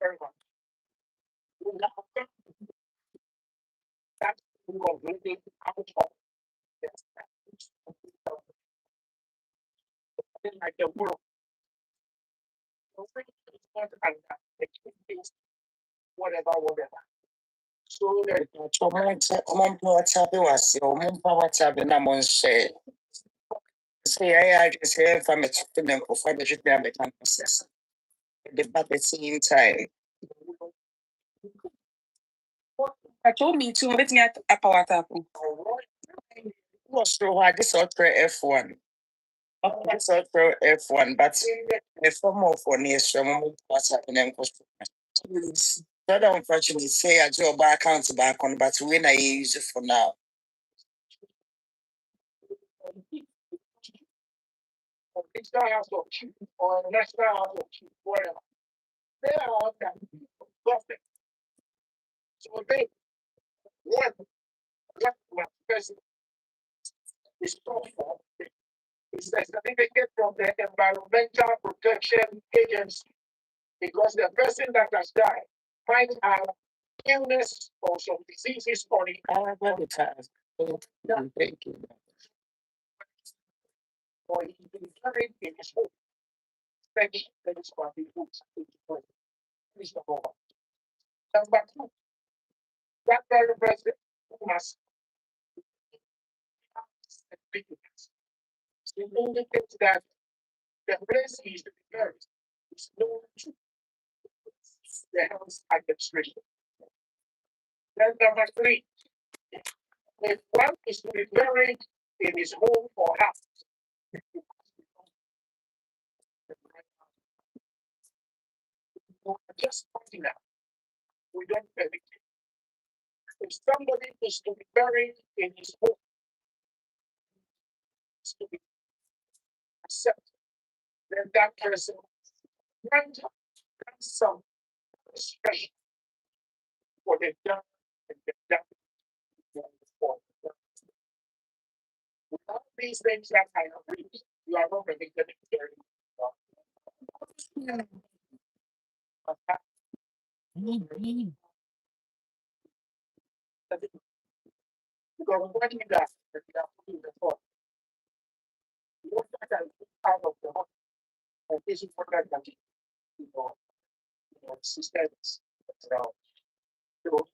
Very much. That's completely out of this. Like the world. Whatever. So that someone WhatsApp was your WhatsApp and I'm on say. Say I just say from a chicken and for the chicken and the process. The at the same time. I told me to let me at a power tap. Was so hard this ultra F1. This ultra F1, but the form of one is from WhatsApp and then cost. That unfortunately say a job account back on, but when I use it for now. It's not house of cheap or national house of cheap, whatever. They are all that perfect. So they want what my person is told for. It's a certificate from the Environmental Protection Agency because the person that has died might have illness or some diseases on it. Thank you. Or he been carried in his home. Thank you. That is what he puts. Is number one. Number two, that very person must indicate that the place he is to be buried is known to the health administration. Then number three, if one is to be buried in his home or house, just pointing out, we don't permit it. If somebody is to be buried in his home, it's to be accepted, then that person grant some special for the done and the done before. Without these things that I have read, you are not permitted to bury. Because what you got, if you have to do the thought, you don't get out of the home, and this is what I can do, systems. So, so,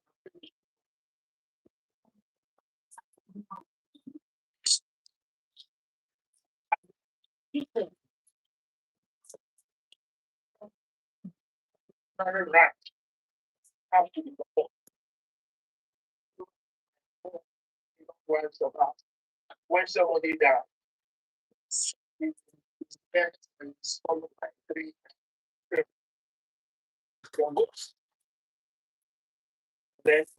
very right. Have to be the whole. Words about when somebody dies, it's followed by three. Then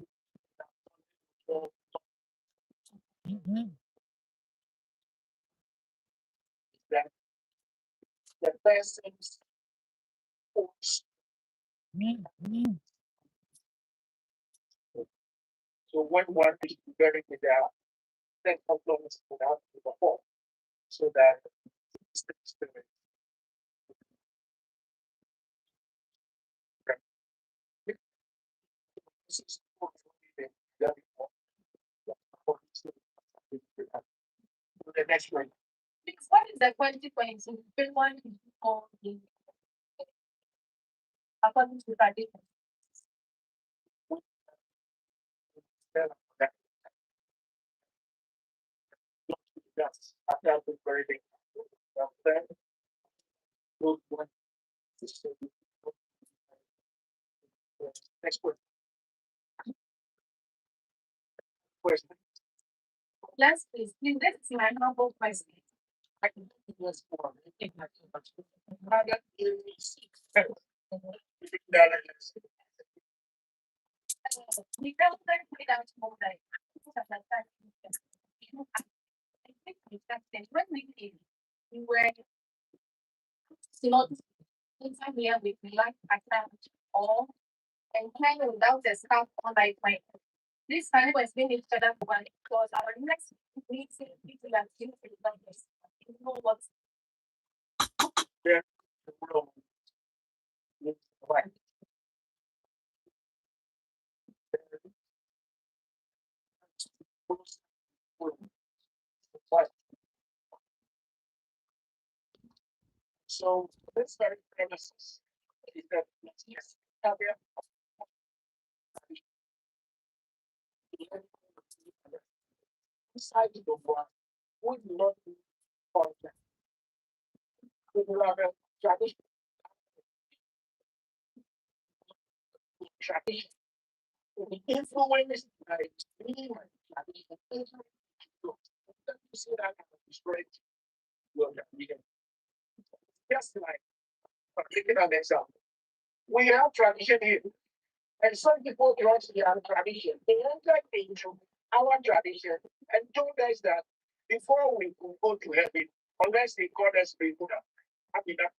that the person's force. So when one is buried without, then components without the whole, so that it's the spirit. This is the next one. Because what is the consequence if one is called according to tradition? Yes, after I've been very big. Good one. Next one. Question. Last please, let's see my number question. I can do this for me. I think I can touch it. We felt that without more like I think when we came, we were not inside here with like background all and kind of without the stuff on like my this time was being each other for one because our next meeting people are doing for the numbers. You know what? Yeah. Like, so this very premises is that yes, inside the world would not be content. We will have a tradition. The influence by me and tradition. You see that destroyed your tradition. Just like taking an example. We have tradition here. And some people trust their tradition. They entered into our tradition and told us that before we could go to heaven, unless they call us people, happy that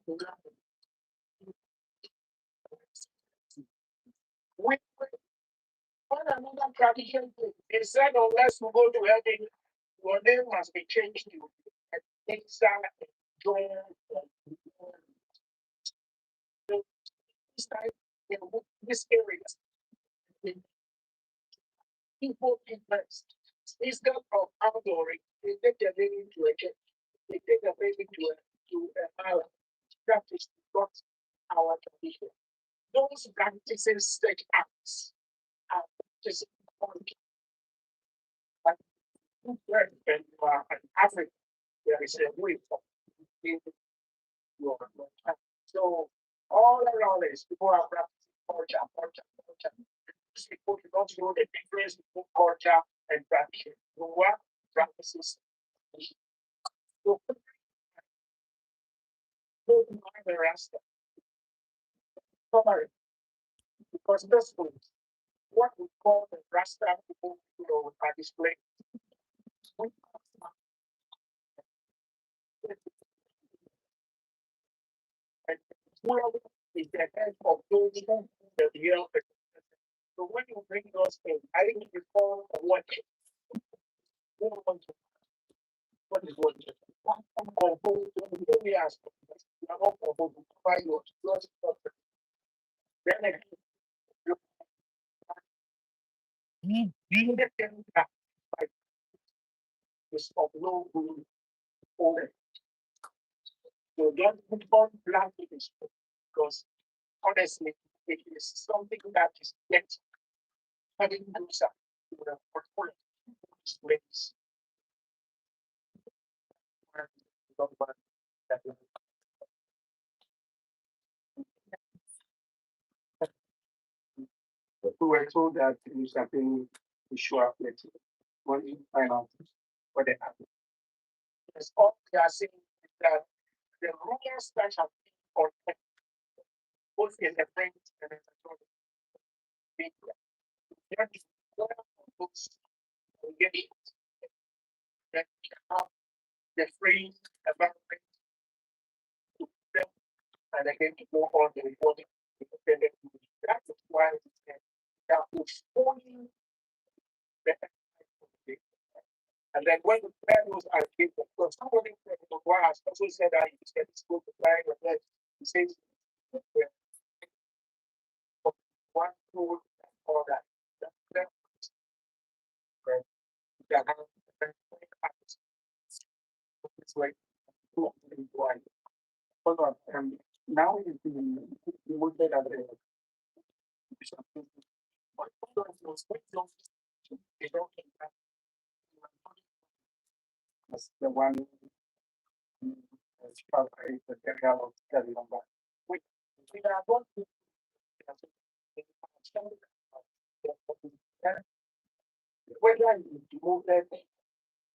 we on another tradition, they said unless we go to heaven, your name must be changed to Isa John. This time, in this area, people invest. Instead of outdooring, they take their baby to a church. They take their baby to a island. That is not our tradition. Those practicing such acts are just like where when you are in Africa, there is a way of being your so all around this, people are practicing culture. These people do not know the difference between culture and tradition. So what practices so don't mind the rest summary because this was what we call the Rasta people, are displaying. And well is the head of those who the real. So when you bring those things, I think you call what what is what compose we ask you are not composed by yours then being the thing that like is of no good for so don't put on black it because honestly it is something that is yet having answer to the portfolio displays. We were told that we should be sure that when you find out what they happen. Because all they are saying is that the rulers that have been on both in the French and in the media, they are books and get it that we have the free environment to them and again to go on the reporting independent. That is why that was only the and then when the panels are given, because somebody said has also said that you said it's good to fly and then he says one tool or that. That that this way hold on. Now is the movement of the they don't as the one the area of Daddy Lumba. We are going to whether you move that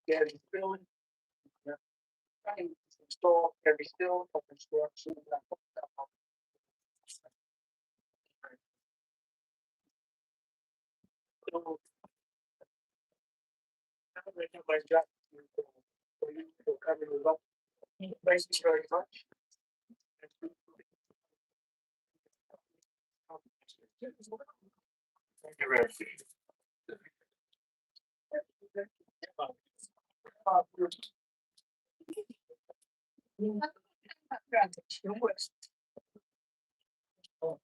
there is still trying to install there is still a construction so I'm making my job for you to come in with us. Thank you very much. Thank you very much. All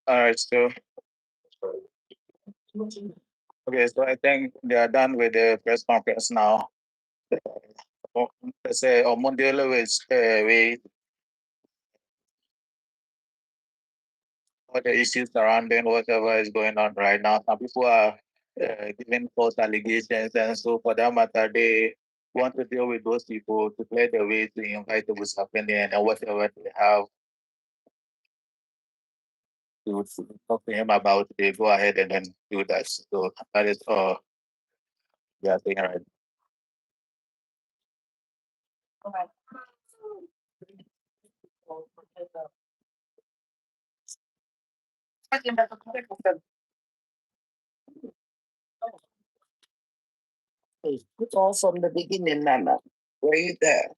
right, so okay, so I think they are done with the press conference now. Let's say on Monday, we what the issues surrounding whatever is going on right now. Some people are giving false allegations, and so for that matter, they want to deal with those people to clear the way to invite what's happening and whatever they have to talk to him about. They go ahead and then do that. So that is all they are saying right now. It's all from the beginning, Nana. Were you there?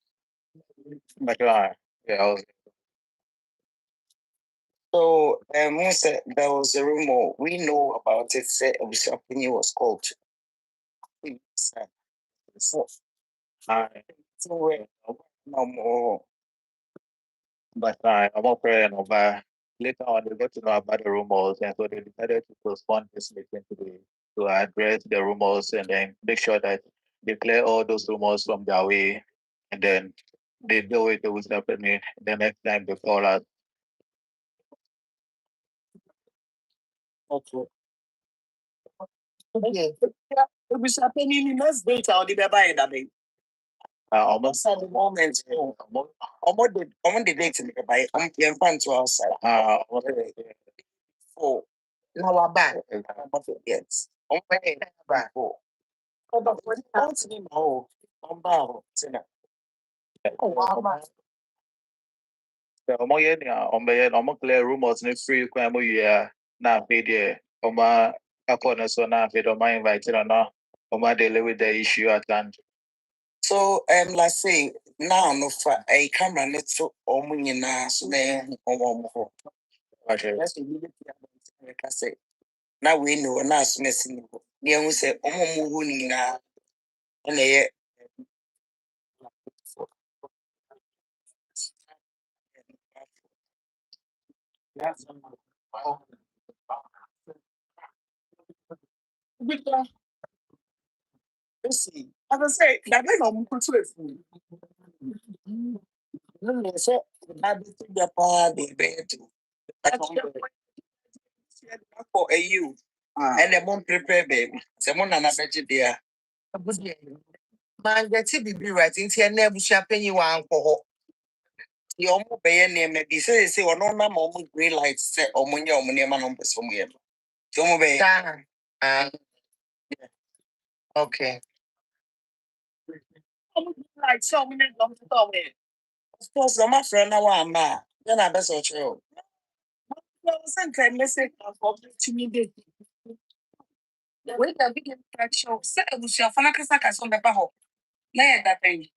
But yeah, I was. So, there was a rumor. We know about it. Said Abusua was called. So, no more. But I'm not praying over. Later on, they got to know about the rumors, and so they decided to postpone this meeting today to address the rumors and then make sure that they clear all those rumors from their way, and then they deal with what's happening the next time they call us. Okay. Okay. It was happening in this date. I'll be buying that. Almost at the moment, almost the date in the buy. I'm in front to outside. Oh, now I'm back. I'm not yet. I'm back. Oh, but when it's no, I'm back. Oh, wow. Ọmọ yẹn ni ọmọ yẹn ọmọ clear rumors ní free kwan mu yìí na afei deɛ ọmọ akọ ne so na afei deɛ ọmọ invite no na ọmọ deal with the issue at hand. So let's say now no for a camera net so ọmọ nyinaa so na ọmọ hɔ. That's the immediate thing I say. Now we know na aso na si ne hɔ. Ní ɛhu sɛ ọmọ hɔ nyinaa ɛna ɛyɛ. See, as I say, that is not much to it. No, so that is the part they bear to. For a you and a mom prepare baby. Someone and I bet you there. Man, that's it, be right into your neighbor shopping you alcohol. The almost pay a name, maybe say, or no, my mom green lights set or when your money man on some game. So, okay. Like so many don't tell me. Of course, I'm a friend now. I'm not. Then I best true. Well, sometimes message to me. We can begin to show. Say, Abusua, for like a sack as on the baho. Lay that thing.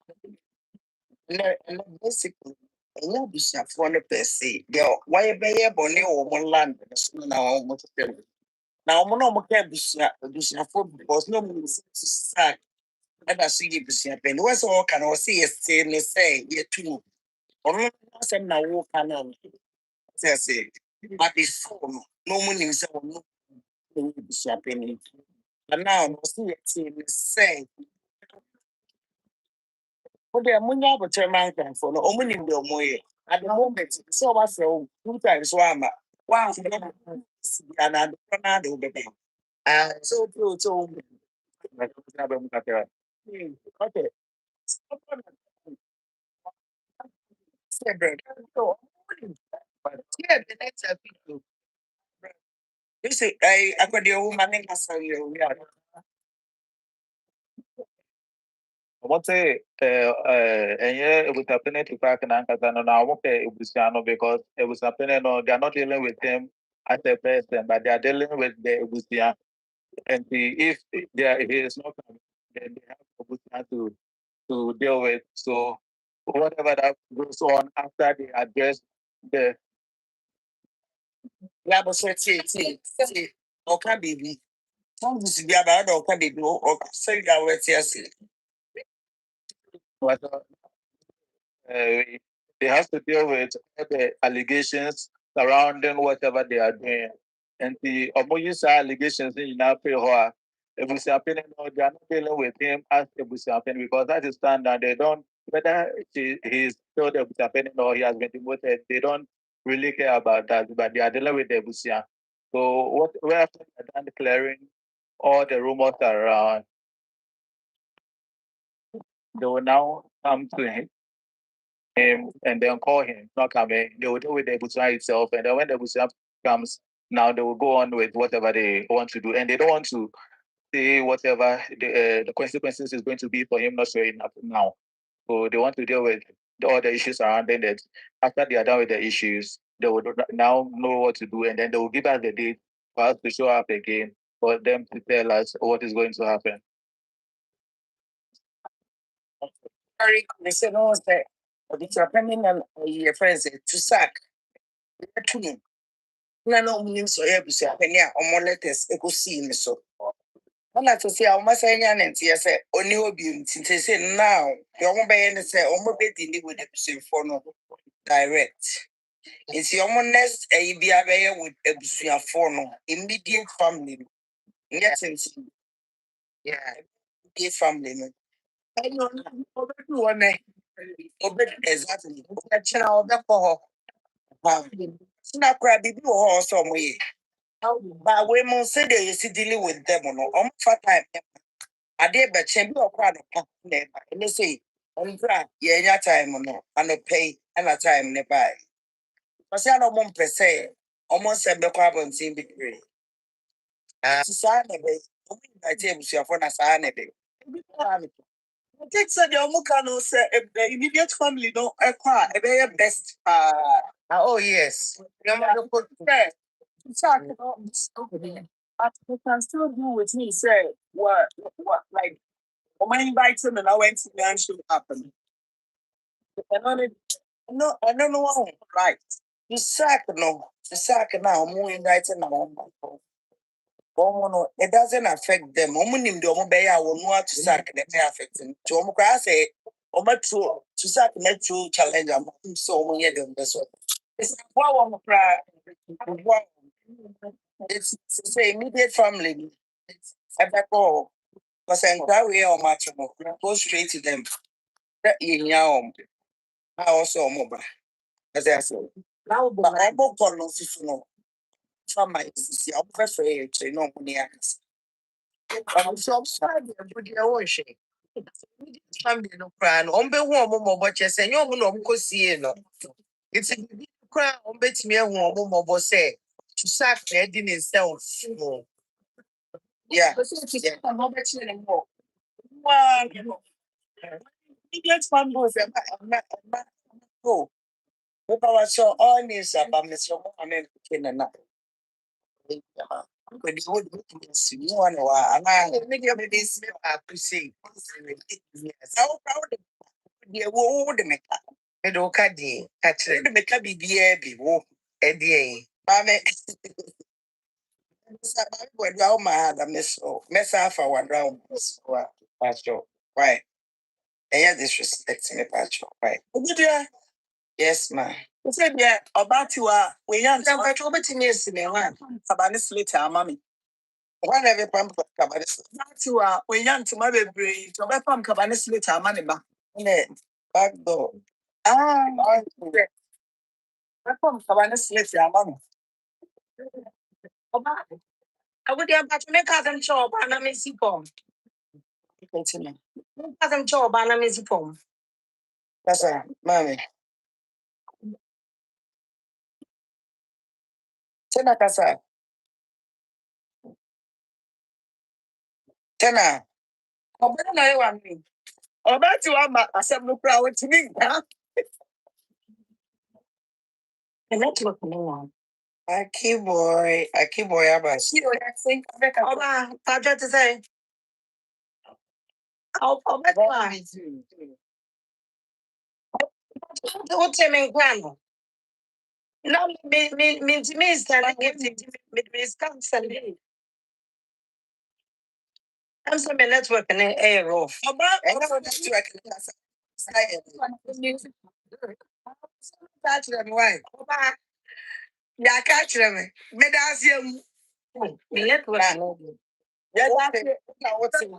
Basically, I love Abusua for the per se. Yo, why be a bonnet or one land? Now, almost now, no care Abusua for because no means sack. And I see you, Abusua. And what's all can I see a say, ye too. Or not, now walk on. Say, but before no money is no happening. And now, no see it say, what they are money about your man can for no money in the way. At the moment, so I say 2 times one. Wow, and I don't know the baby. So true, so. Okay. So, yeah, the next people. You see, I got the woman in the What say and yeah, it was happening to Park and Ankasa now. Okay, it was because it was happening. No, they are not dealing with him as a person, but they are dealing with the Abusia. And if there is not coming, then they have to deal with. So whatever that goes on after they address the okay, baby. Some is be about okay, baby, or say that we're here. what they have to deal with the allegations surrounding whatever they are doing. And the use allegations in Napoli, Abusuapin, they are not dealing with him as Abusuapin because that is standard. They don't, whether he's still the Abusuapin or he has been demoted, they don't really care about that, but they are dealing with the Abusia. So what we have done clearing all the rumors around, they will now come to him and then call him, not coming. They will deal with the Abusua itself. And then when the Abusua comes, now they will go on with whatever they want to do. And they don't want to say whatever the consequences is going to be for him not showing up now. So they want to deal with all the issues surrounding it. After they are done with the issues, they will now know what to do. And then they will give us the date for us to show up again, for them to tell us what is going to happen. Sorry, they said, no, say, but it's happening and your friends to sack. To me. No means so every penny or more letters, echo see me so. When I say, I must say, and yes, only obium, since they say now, the only by any say, almost betting with the same for no direct. It's your next a be a with a phone, immediate family. Yes, yeah, immediate family. I know, one exactly. Snap crab be some way. But we must say they is dealing with them no. For time. I did but chamber or crowd of and they say, yeah, time no, and a pay and a time nearby. But I don't want per se, almost a carbon seem be free. Sign a bay, I tell you for a sign a bay. I think so. The Omukano say the immediate family don't acquire a very best. Oh yes. Your mother put there. But we can still do with me. Say what like. When I invite him and I went to the show happen. No, I don't know. Right. The sack no. The sack now. I'm inviting now. It doesn't affect them. Omunim the omobey will know to sack them affect them. To omukra say ometro to sack metro challenge am so omunye them this one. It's one cry. It's say immediate family. Ever go. Because I'm we are much more. Go straight to them. I also mobile. As I said. Now but I book for no from my sister. I'm prefer to know money. I'm so sorry. But you are washing. Family no cry. On be one more, but you say you no go see no. It's a cry on bet me a more say to sack the head in itself. Yeah. I'm not betting anymore. Wow. Immediate family was go. But I was so honest about Mr. Mohammed Kenana. But you would see one or I make your babies to see. How proud of the wood make up. The Okadi, actually, the Mekabi be wo, Eddie. Mamma, when thou my other miss or mess off our round. Pastor, why? I had disrespect me, Pastor. Why? Yes, ma'am. Said yeah, about you are we young to me is in one. Sabanis later, mammy. One every pump cabanis. Not you are we young to my baby to my pump cabanis later, money back. Back door. Ah, I pump cabanis later, mammy. I would have got to make them job and I'm missing form. Continue. Them job and I'm missing form. That's right, mammy. Tena kasa. Tena. Ọbẹ̀rẹ̀ náà yẹ wà mí. Ọbẹ̀ tí wàá ma àṣẹ̀mú kúrò àwọn tí ní ìgbà. The network no one. Aki boy, Abas. You think Oba, I just to say. I'll bet what's your name, Grandma? No, me, standing me, council. I'm some network and air off. About network. Catch them, why? Yeah, catch them. Medasium. Network. Yeah, what's it? What's it?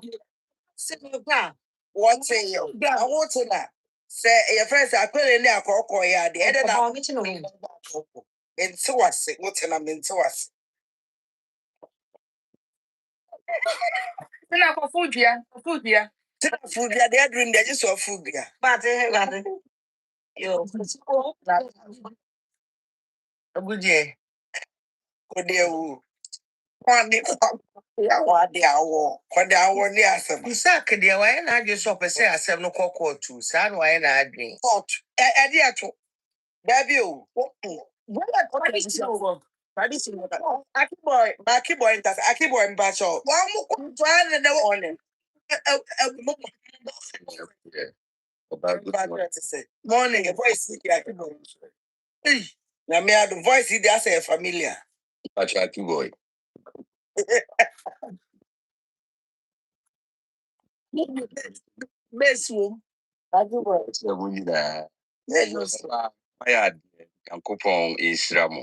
What's it? Say your friends are putting their cocoa yard. The other night, into us, what's in a into us. Food, yeah. Food, yeah, they're doing that just for food, yeah. But, yo, a good day. Good day, one day, what the hour, near some. Exactly, the way I just up and say I said no cocoa too, son, why not drink? Hot, a dear to Babio. What are traditional? Aki boy, that's Aki boy and Bacho. One more trying and on it. Morning, a voice. Now, me have the voice, that's a familiar. Aki boy. Best room. Aki boy. Yankopɔn ɛnhyira mo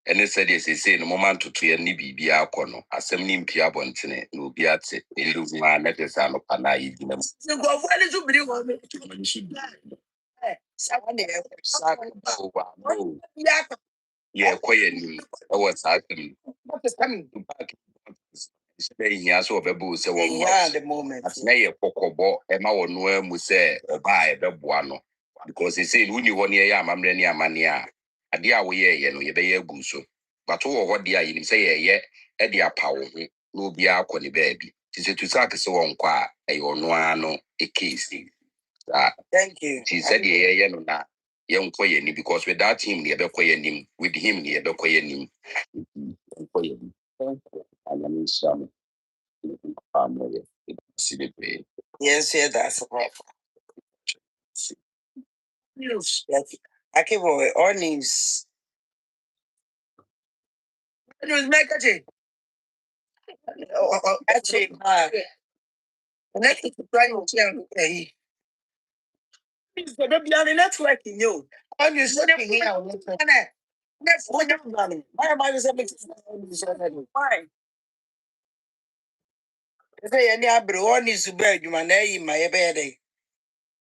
ɛne sɛdeɛ sɛsei no moma ntoto yɛ ne biribiaa akɔ no asɛm ne mpia abɔntene na obi ate ɛyere a na ɛte sɛ anɔpa no a yɛgyina mu nkɔfoɔ ne so biri wɔ me yɛkɔ yɛ anim ɛwɔ saa asɛm hia sɛ ɔbɛbɔ wo sɛ wɔatena yɛ kɔkɔbɔ ɛma wɔ noa mu sɛ ɔbaa ɛbɛboa no because sɛsei no wonni hɔ ne ɛyɛ amammerɛ ne amanneɛ a adeɛ a woyɛɛyɛ no yɛbɛyɛ agu so bato wɔ hɔ deɛ a yɛnim sɛ yɛyɛ ɛde apa wo ho na obiara akɔ ne baabi nti sɛ tu sɛ ake sɛ wɔnkɔ a ɛyɛ ɔno ara no ɛkɛsi nti sɛdeɛ yɛyɛ no na yɛnkɔ yɛ anim because without him ne yɛbɛkɔ yɛ anim with him ne yɛbɛkɔ yɛ anim yɛnkɔ yɛ anim anyame nhyira mo yes, that's a problem. News. I keep all news. News make it. Actually, next to trying to change. It's going to be on the networking, you. On your second here. That's what you're running. Why am I saying why? If I any abro on is to bed, you may my bed.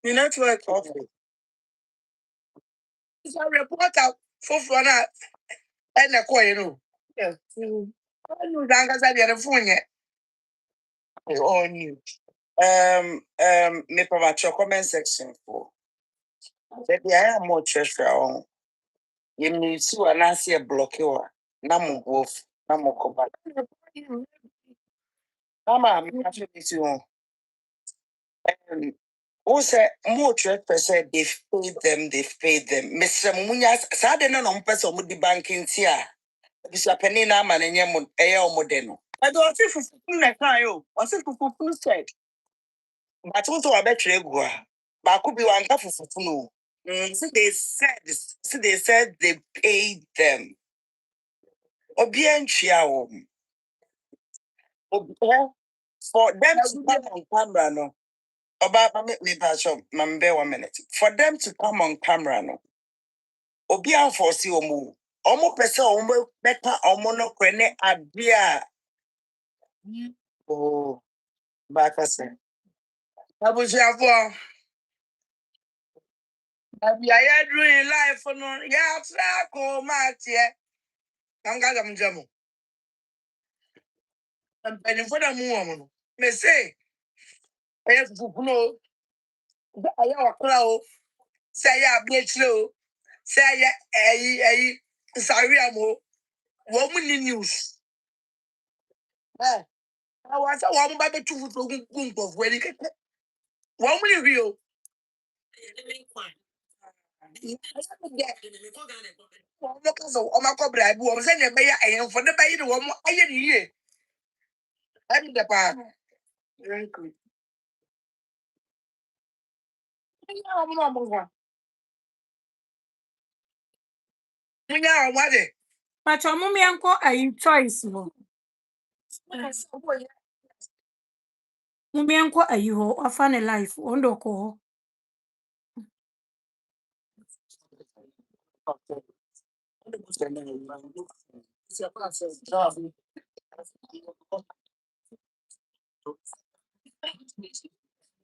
The network of it's a report out for fun and a coin, you know. Yes. I knew that I had a phone yet. On you. Me provide your comment section for. Baby, I am more treasure on. You need to announce a block you. Namu wolf, Namu cover. Mama, I'm actually you. Who said more treasure? They've paid them. Mr. Munyas, Saturday no person with the banking here. Mr. Penina man and Yamun, Ayo Modeno. I don't see for Funayo. I said for Fufu said. But also I bet you go. But I could be one half of Fufu. So they said they paid them. Obian Chiao. For them to come on camera, no. About me pass up, Mambe 1 minute. For them to come on camera, no. Obian foresee omu. Omo pesa omo better omo no kwene adia. Oh, back us. Abusua for. Abi I doing life for no. Yeah, frako matie. Kanga jamu. I'm penny for the moon. Me say, I have to I have a cloud. Say, I bleach low. Say, sorry, I'm woman in news. I was a woman by the two of wedding. Woman in real. bribe, was any bay and for the bay, the woman, I hear. I'm the part. Very good. What it? But your mommy uncle are you choice mo? Mommy uncle are you or funny life on the call?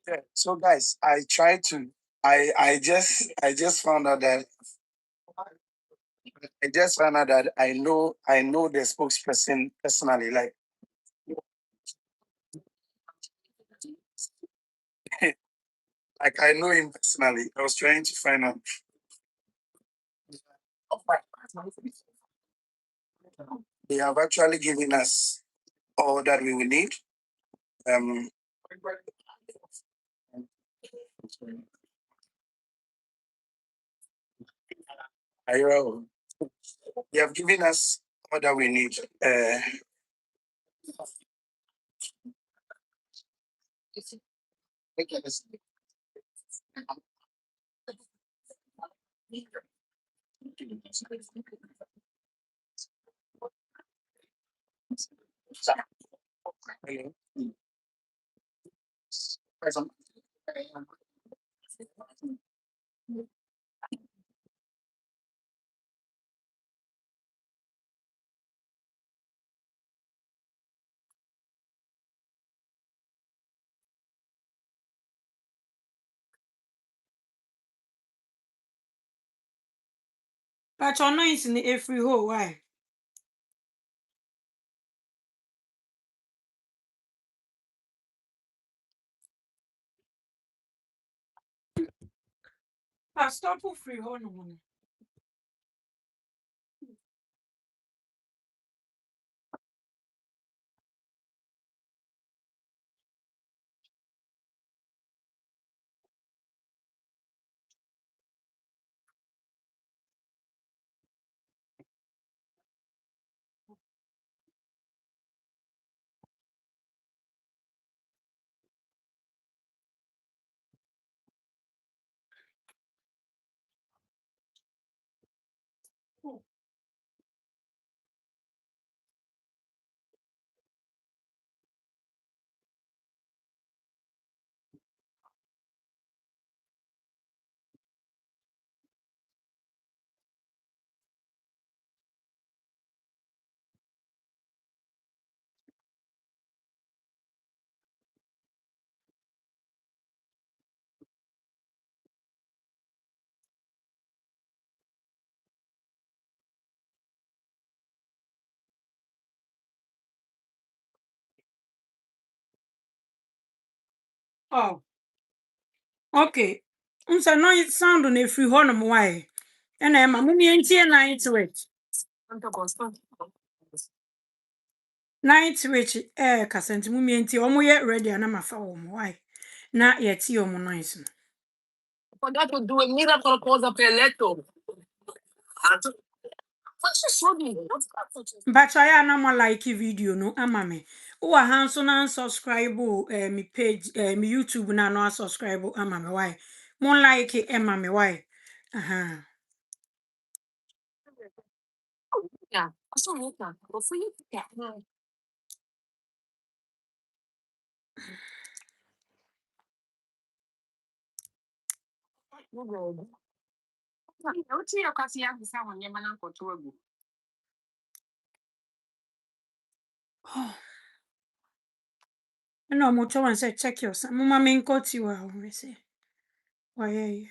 Yeah. So guys, I just found out that I know the spokesperson personally. Like I know him personally. I was trying to find out. They have actually given us all that we will need. Um, Ayro, they have given us all that we need. But your noise in the every hole, why? I stop for free home. Oh, okay. So no, it sound on a free home, why? And I'm a mummy and tea night to it. Night which Cassant mummy and tea, almost ready, and I'm a phone, why? Not yet, tea or nice. For that to do a miracle cause of a letter. But I am not like video no amame. Oh, a hands on unsubscribe me page me YouTube na no subscribe amame why? More like it amame why? Uh-huh. Yeah. So look now. Go for you. Yeah. No, much one say check yourself. Mama main cut you well, we say. Why yeah.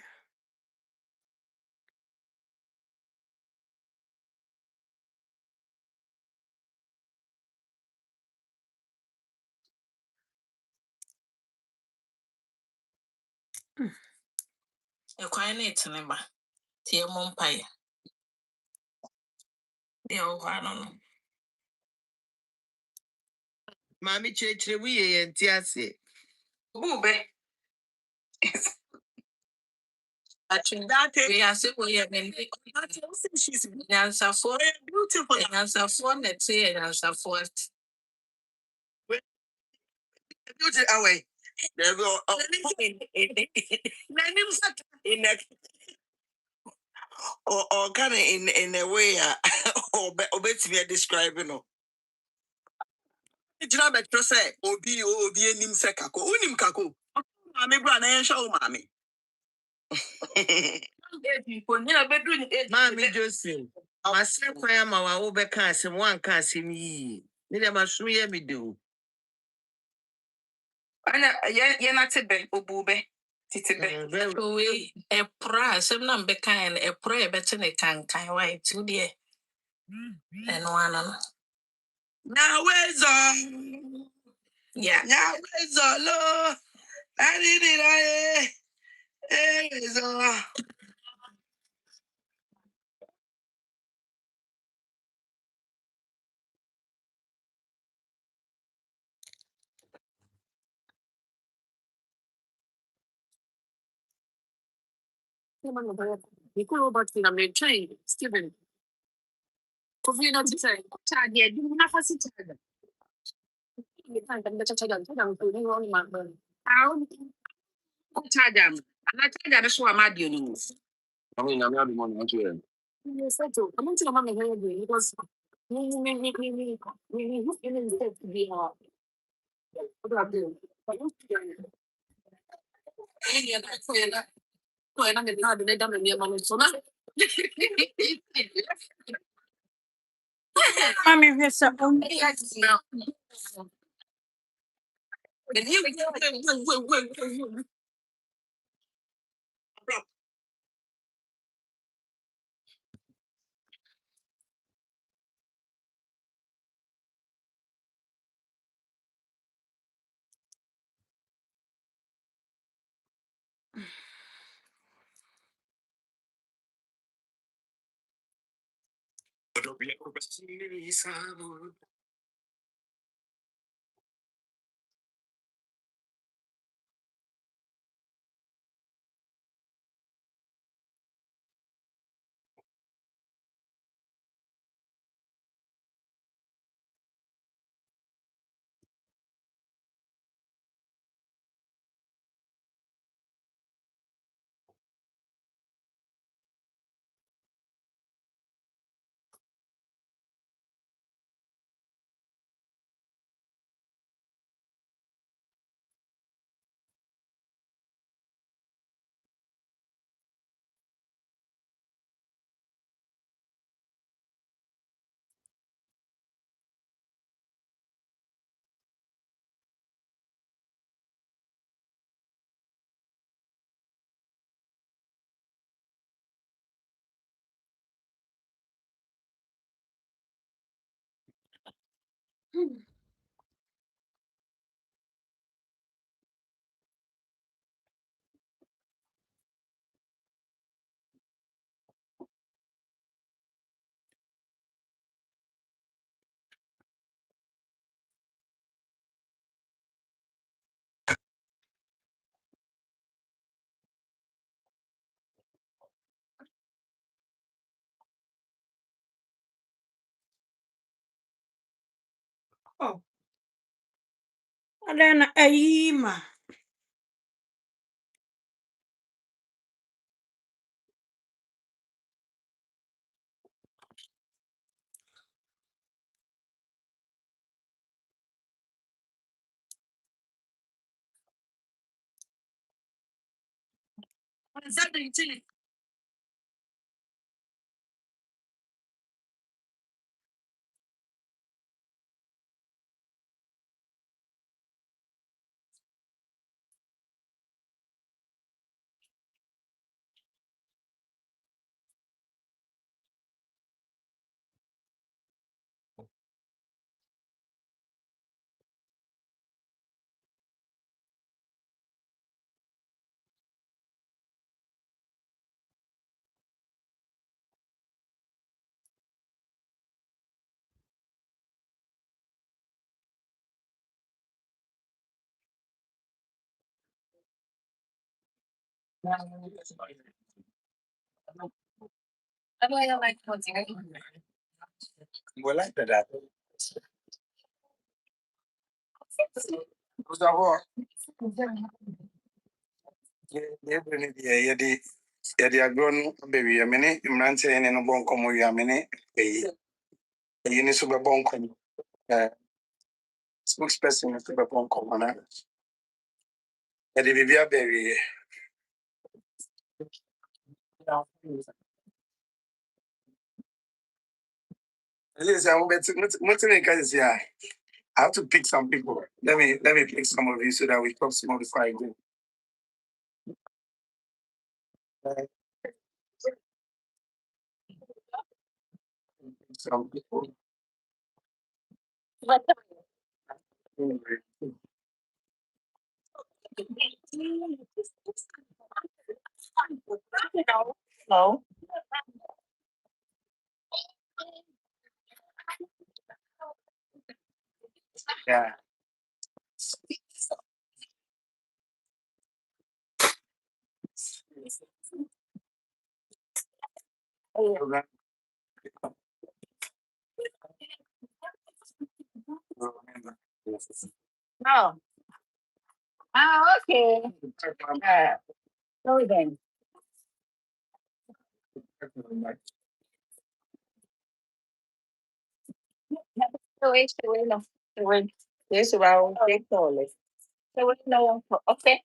A quiet number. Tia Mompire. The old one. Mammy Church, we and Tiasi. Boobe. Actually, that we are saying we are she's answer for beautiful answer for let's say answer for beauty away. There go or kind of in a way or bet me describing no. It's not better say obi enim sekako unim kako. Mami bra na yen show mami. Mami Josie. Masa kwaya ma wa wo beka asem wan ka asem yi. Ni dem asu ye mi do. Ana ye na tebe obube. Titebe. We e pra asem na mbeka en e pra e bete ne kan wa tu de. Eno ana no. Na wezo. Yeah. Na wezo lo. Ani di ra wezo. You could over to the train, Stephen. Kofi not to say, Chad, yeah, you have a city. You can't get the child to the wrong man. How? Chadam. And I tell you, so I'm at you. I mean, I'm not the one to him. You said to, I'm not your mommy here because we to be hard. What do I do? But you I'm not the dumb and your so now. Mommy, here's a oh. And then a yima. What is that doing to you? I don't like something. Well, like that. Who's that war? Yɛde agorɔ no bɛwie me ne mmeranteɛ ne no bɔ nkɔmmɔ wie a me ne ɛyi ne so bɛbɔ nkɔmmɔ spokesperson no so bɛbɔ nkɔmmɔ na yɛde biribi abɛwie I have to pick some people. Let me pick some of you so that we talk some more before I go. Some people. No. Yeah. No. Okay. So then. Wait. This is about take toilet. So we know. Okay.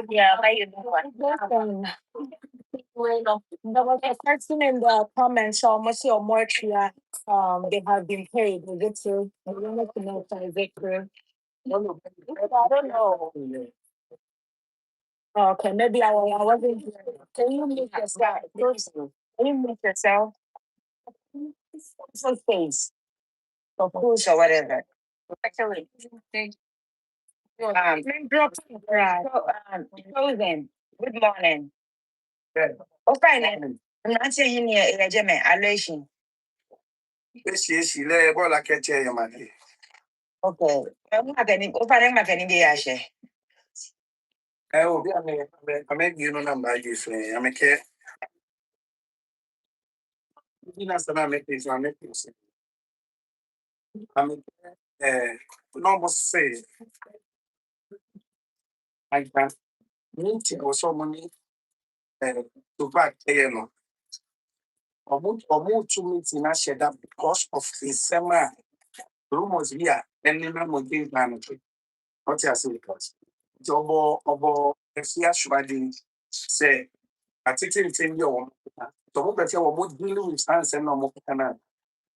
Yeah, how you doing? There was a person in the comments almost your mortuary. They have been paid. Is it true? I wanted to know if is it true. I don't know. Okay, maybe I wasn't here. Can you mute yourself? Can you mute yourself? Some space. For push or whatever. Actually, Chosen. Good morning. Good. Okay, I'm not saying here, Alation. Yes, let ball like a chair, man. Okay. I'm not getting over any day. Oh, I make you know number you say. I make it. You know, I make this. I make this. I make normal say. I can meet or so money to back, no. Or to meet in a shed up because of the summer rumors here and then I'm again planetary. What you say because Jobo if you actually say I think it's in your so what better what dealing with stands and no more can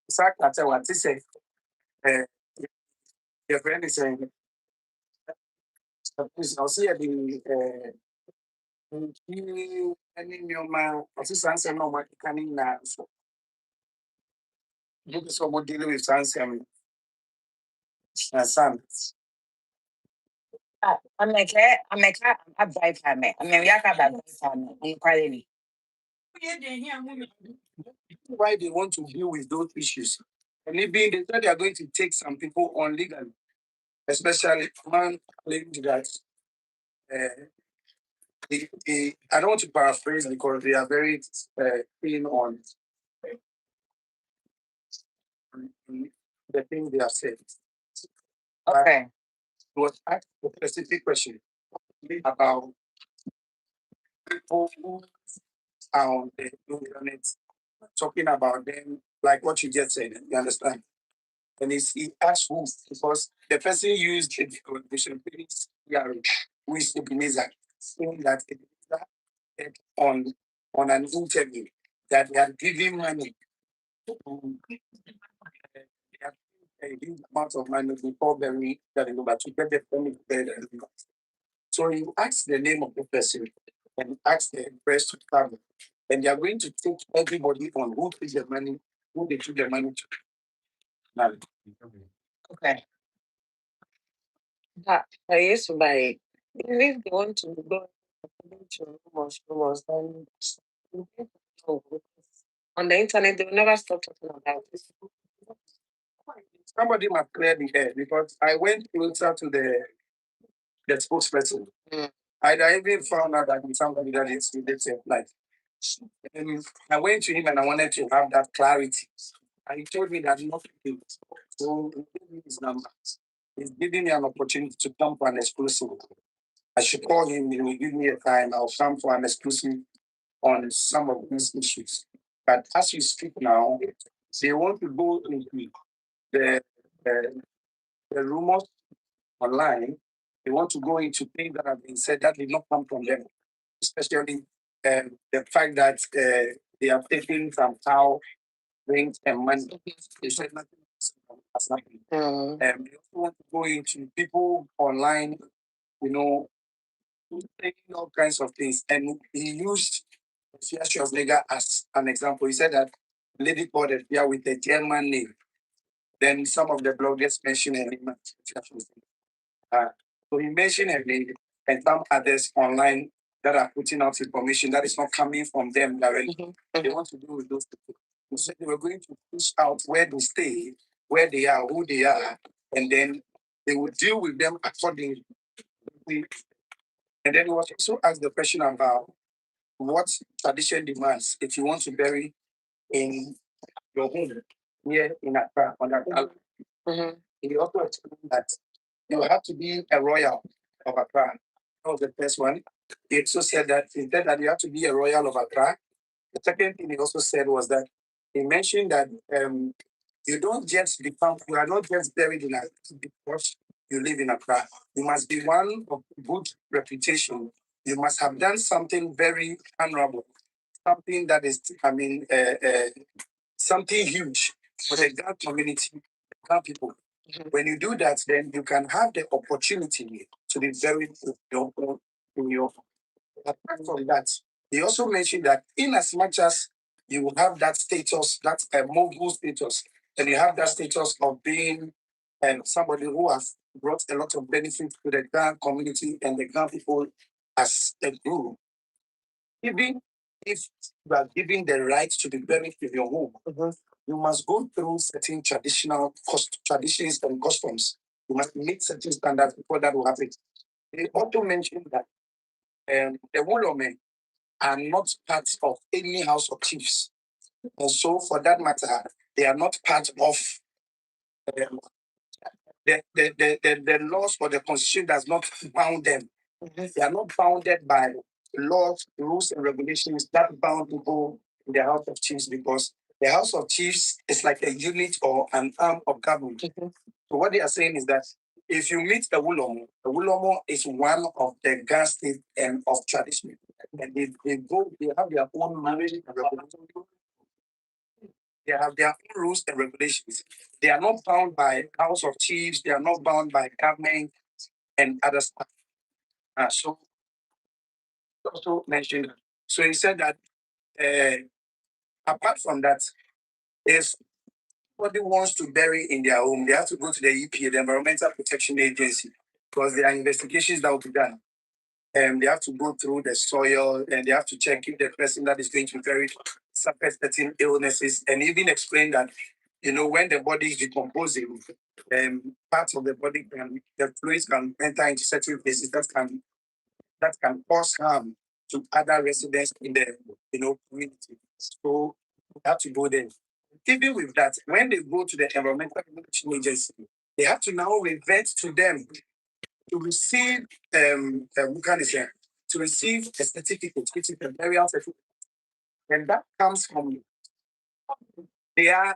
sack at what to say your friend is saying I'll see the any new man assistance and no more can in now so you so what dealing with stands and son. I'm like, I'm by family. I mean, we are by family. Inquiry. Why they want to deal with those issues. And even they said they are going to take some people on legally, especially one claimed that I don't want to paraphrase because they are very keen on the things they have said. Okay. It was asked a specific question about people who are on the internet talking about them, like what you just said. You understand? And he asked who, because the person used the condition who is Ebenezer, saying that Ebenezer said on an interview that they are giving money to they are giving a huge amount of money before burying Daddy Lumba to get the family to bury Daddy Lumba. So you ask the name of the person and ask the press to come. And they are going to take everybody on who took the money, who they took the money to. Now, Okay. I used to buy. If they want to go to rumors, then on the internet, they will never stop talking about this. somebody must clear the air because I went closer to the the spokesperson. I even found out that he's somebody that is related. Like, I went to him and I wanted to have that clarity. And he told me that not to do it. So he gave me his number. He's giving me an opportunity to come for an exclusive. I should call him, he will give me a time. I'll come for an exclusive on some of these issues. But as we speak now, they want to go into the, the, the rumors online. They want to go into things that have been said that did not come from them, especially the fact that they have taken some cow rings and money. They said nothing has happened. They also want to go into people online, taking all kinds of things. And he used the issue of Lega as an example. He said that lady called it here with a German name. Then some of the bloggers mentioned her name. So he mentioned her name and some others online that are putting out information that is not coming from them directly. They want to do with those people. He said they were going to push out where they stay, where they are, who they are, and then they would deal with them accordingly. And then he was also asked the question about what tradition demands if you want to bury in your home here in Accra on Accra. He also explained that you have to be a royal of Accra. That was the first one. He also said that you have to be a royal of Accra. The second thing he also said was that he mentioned that you don't just become, you are not just buried in Accra because you live in Accra. You must be one of good reputation. You must have done something very honorable, something that is, something huge for the Ghana community, Ghana people. When you do that, then you can have the opportunity to be buried in your. Apart from that, he also mentioned that in as much as you have that status, that mogul status, and you have that status of being somebody who has brought a lot of benefit to the Ghana community and the Ghana people as a group, even if you are given the right to be buried in your home, you must go through certain traditions and customs. You must meet certain standards before that will happen. They also mentioned that the Wolome are not part of any house of chiefs. And so, for that matter, they are not part of the laws or the constitution does not bound them. They are not bounded by laws, rules, and regulations that bound people in the House of Chiefs because the House of Chiefs is like a unit or an arm of government. So what they are saying is that if you meet a Wulomo is one of the Ghana state and of tradition. And they have their own marriage and regulations. They have their own rules and regulations. They are not bound by House of Chiefs. They are not bound by government and other stuff. So also mentioned. So he said that apart from that, if somebody wants to bury in their home, they have to go to the EPA, the Environmental Protection Agency, because there are investigations that will be done. They have to go through the soil and they have to check if the person that is going to be buried suffers certain illnesses and even explain that, when the body is decomposing, parts of the body the fluids can enter into certain places that can cause harm to other residents in the community. So you have to go there. Even with that, when they go to the Environmental Protection Agency, they have to now revert to them to receive to receive a certificate, which is a burial certificate. And that comes from their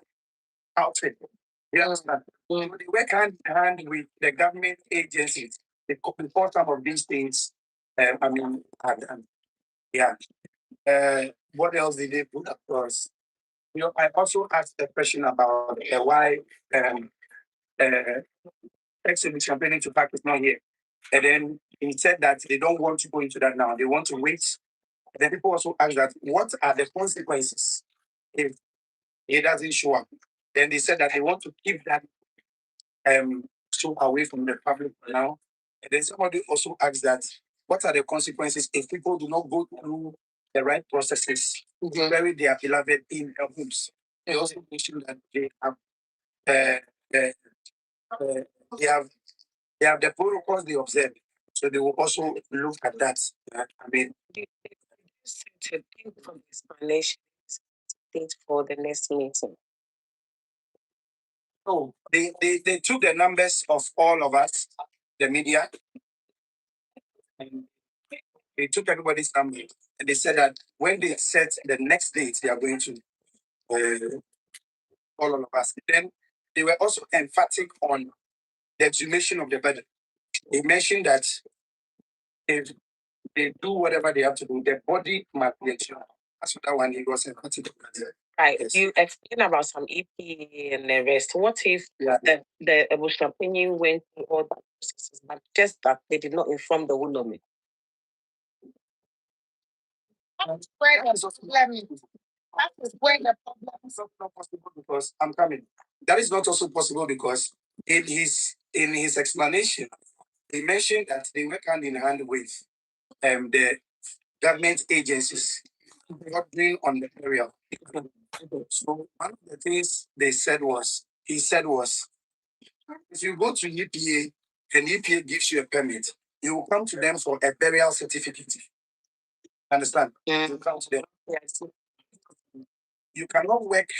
outfit. You understand? So they work hand in hand with the government agencies. They report some of these things. What else did they put across? I also asked a question about why ex-Champagne planning to pack is not here. And then he said that they don't want to go into that now. They want to wait. And then people also asked that what are the consequences if he doesn't show up? Then they said that they want to keep that show away from the public for now. And then somebody also asked that what are the consequences if people do not go through the right processes to bury their beloved in their homes? They also mentioned that they have the protocols they observe. So they will also look at that. I mean, to think from explanation for the next meeting. so they took the numbers of all of us, the media, and they took everybody's number, and they said that when they set the next date, they are going to all of us. Then they were also emphatic on the exhumation of the body. They mentioned that if they do whatever they have to do, the body must be exhumed. That's what that one he was emphatic on. Right. Yes. You explain about some EP and the rest. What if the Abusua opinion went through all that processes, but just that they did not inform the woman? That is where the problem is not possible because I'm coming. That is not also possible because in his explanation, he mentioned that they work hand in hand with the government agencies working on the area. So one of the things he said was, if you go to EPA and EPA gives you a permit, you will come to them for a burial certificate. Understand? You come to them. Yes. You cannot work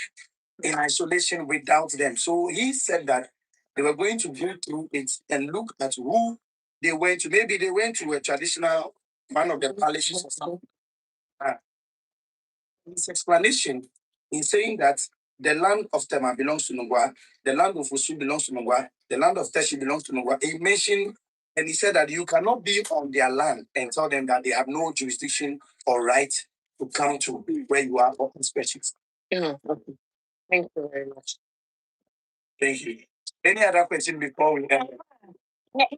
in isolation without them. So he said that they were going to go through it and look at who they went to. Maybe they went to a traditional one of the parishes or something. His explanation in saying that the land of Tema belongs to Nungwa, the land of Usu belongs to Nungwa, the land of Teshi belongs to Nungwa. He mentioned and he said that you cannot be on their land and tell them that they have no jurisdiction or right to come to where you are for inspections. Okay. Thank you very much. Thank you. Any other question before we end? They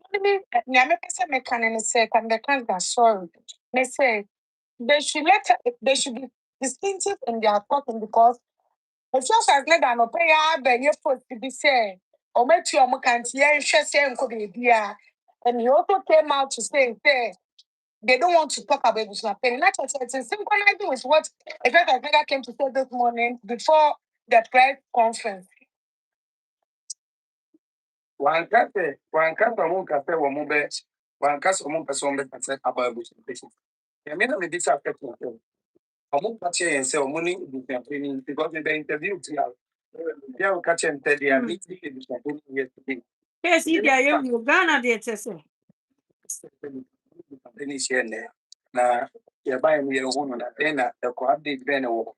should be distinctive in their talking because it's just as led an opera by your foot to be said, or met your Mokantia and Shassan could be here. And he also came out to say, they don't want to talk about Abusua penny. Not just it's synchronizing with what a Vega came to say this morning before the press conference. One cafe, one cast among person about Abusua. I mean, I'm a disappointment. I'm not and say money because they interview here. They will catch and tell you meeting yesterday. Yes, you are Ghana, dear Tessa. Now, you're buying me a woman at dinner, the coordinate Benno.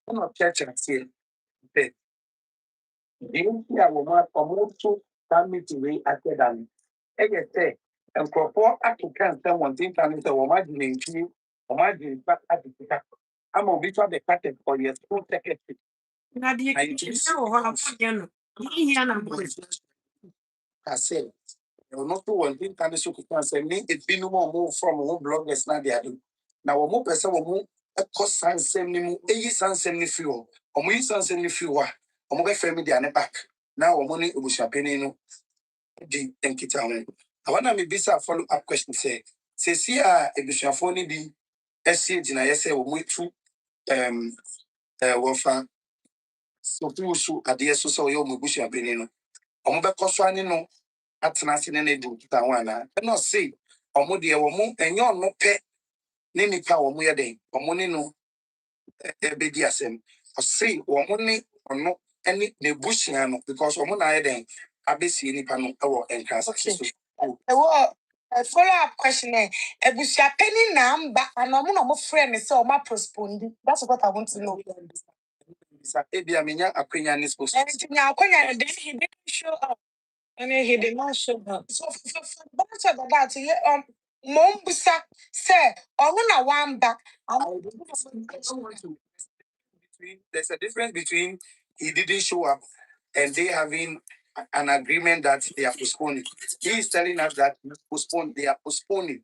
I'm not catching still. You will not promote to that meeting at the dam. Again, say, and propose African someone think I'm the woman in you, or my back at the I'm on which one the patent for your school secretary. Nadia, I said, you will not do one thing can so can say me, it's been no more from home bloggers now they are doing. Now, one person will move a cost and send me a year send fuel, or we send me fuel, or my family are back. Now, money will champagne no. Thank you, Town. I want to be a follow up question. Say, see, a Bishafoni be SC, I say, we through warfare. So, two at the SO, you will bush champagne. On the Coswani no. Attention and do Tawana. And not say, or Modia or Moon, and you're no pet, Nini power, we are day, or money no, a big yasem, or say, or money, or no, any the bushiano, because or Mona then, I be seeing any panel and cancer. A follow-up question. Abusua penny number and I'm not friend so my postponed. That's what I want to know. Ebia, a queen and is supposed to now, he didn't show up. And he did not show up. So, for that, Mombusa said, "Oh, one back." There's a difference between he didn't show up and they having an agreement that they are postponing. He is telling us that they are postponing.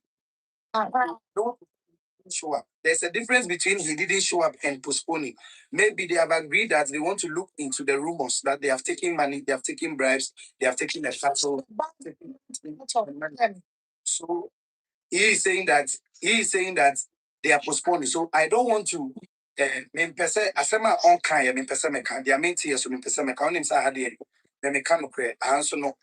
Don't show up. There's a difference between he didn't show up and postponing. Maybe they have agreed that they want to look into the rumors that they have taken money, they have taken bribes, they have taken a castle. So he is saying that they are postponing. So I don't want to asema on kind, they are meant here, so me person me count him say Then I can't pray. I answer no.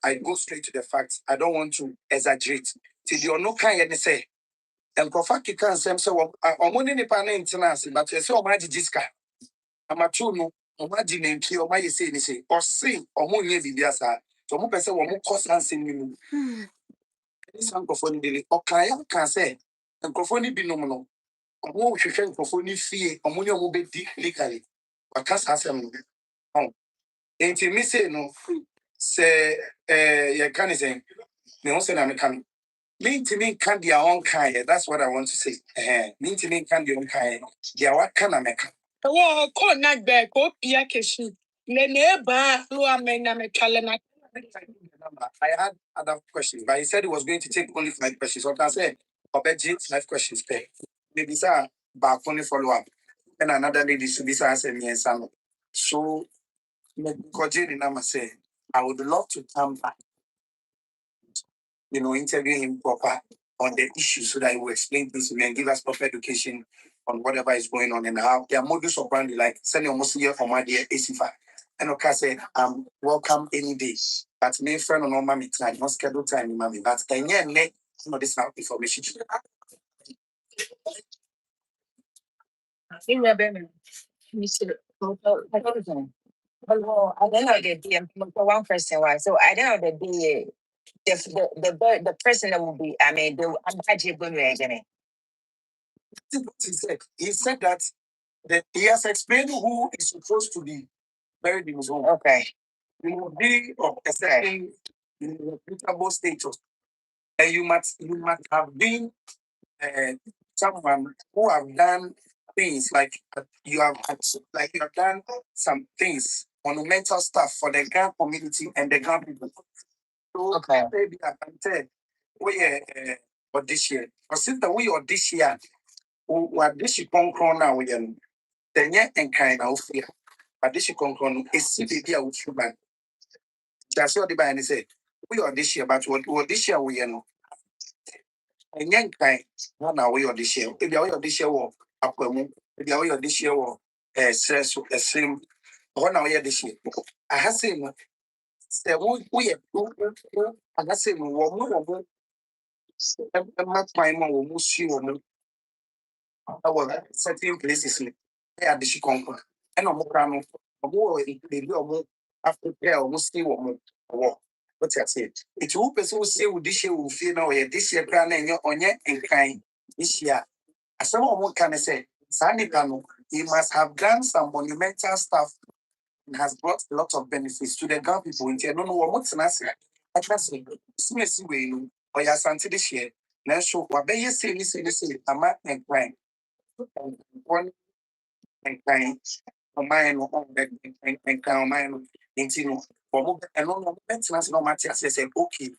I go straight to the facts. I don't want to exaggerate. Till you no kind say. And Kofaki can say so. Money ni panin tenancy, but you say o maji jiska. I'm a true no. O maji nenti o maji say ni say. Or say o mo nye bibiasa. So mo pese wo mo cost and say ni. This microphone dele. O kaya can say. Microphone bi no no. O mo hwehwe microphone fie. O mo ni o mo be di legally. Wakasa asem no. Oh. Enti me say no. Say you can say. Me won say na me can. Me to me can be our own kind. That's what I want to say. Me to me can be own kind. Yeah, what can I make? Oh, ko na gbe ko pia keshi. Le ba lo amena me challenge. I had other questions, but he said he was going to take only 5 questions. So I say, I'll bet 5 questions per. Maybe sir, back only follow up. And another lady should be answer me and some. So, say, I would love to come back, interview him proper on the issue so that he will explain things to me and give us proper education on whatever is going on and how their modus operandi, like sending almost here for my dear AC5. And okay, say, welcome any day. But me friend on mommy time, not schedule time, mommy. But this now information. Well, I don't know the day. For one person, why? So I don't know the day. The person that will be. I mean, I'm actually going to again. He said that he has explained who is supposed to be buried in his home. Okay. You will be of a certain reputable status. And you must have been someone who have done things like you have done some things, monumental stuff for the Grand community and the Grand people. So Okay. maybe I can tell we audition. Or since we audition, we audition now we then yet and kind of fear. Audition is CBB out of man. That's what the band said. We audition, but what audition we know. And young kind, one away audition. If you audition war, Aquamu, if you audition war, stress, a slim, 1 hour audition. I have seen. Say we I got say we more much time we must see our certain places where the she come and no more baby or after prayer almost see what more what I say it will person say we this year will feel now this year plan and your on and kind this year as someone can say Sandy Kano he must have done some monumental stuff and has brought a lot of benefits to the Ghana people in here. No, what's an answer? I can say, see way, or your son this year. Now, show what they say, I'm not and crying. One and crying, or mine, and crown mine, into and no maintenance, no matter. I say, okay.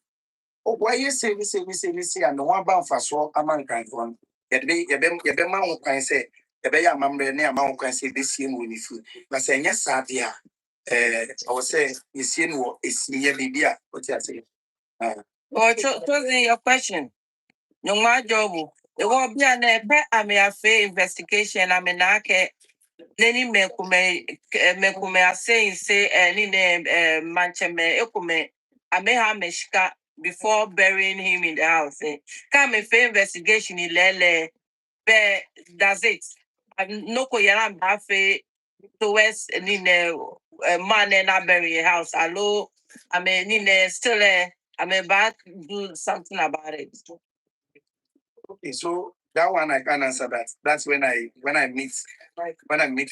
Oh, why you say, and the one bound for so a man kind one. Yet, your man can say, the bay a member near Mount can say this year will be food. But say, yes, sir, dear. I was saying, you see, no, it's near Libya. What you say? Well, choosing your question. No, my job. It won't be an I may have investigation. I mean, I can. Neni mekume saying say any name mancheme ekume ameha meshika before burying him in the house. Come if investigation ilele be does it. No ko yaran bafe towards nine man and I bury a house. Hello, I mean nine still I mean back do something about it. Okay, so that one I can answer that. That's when I meet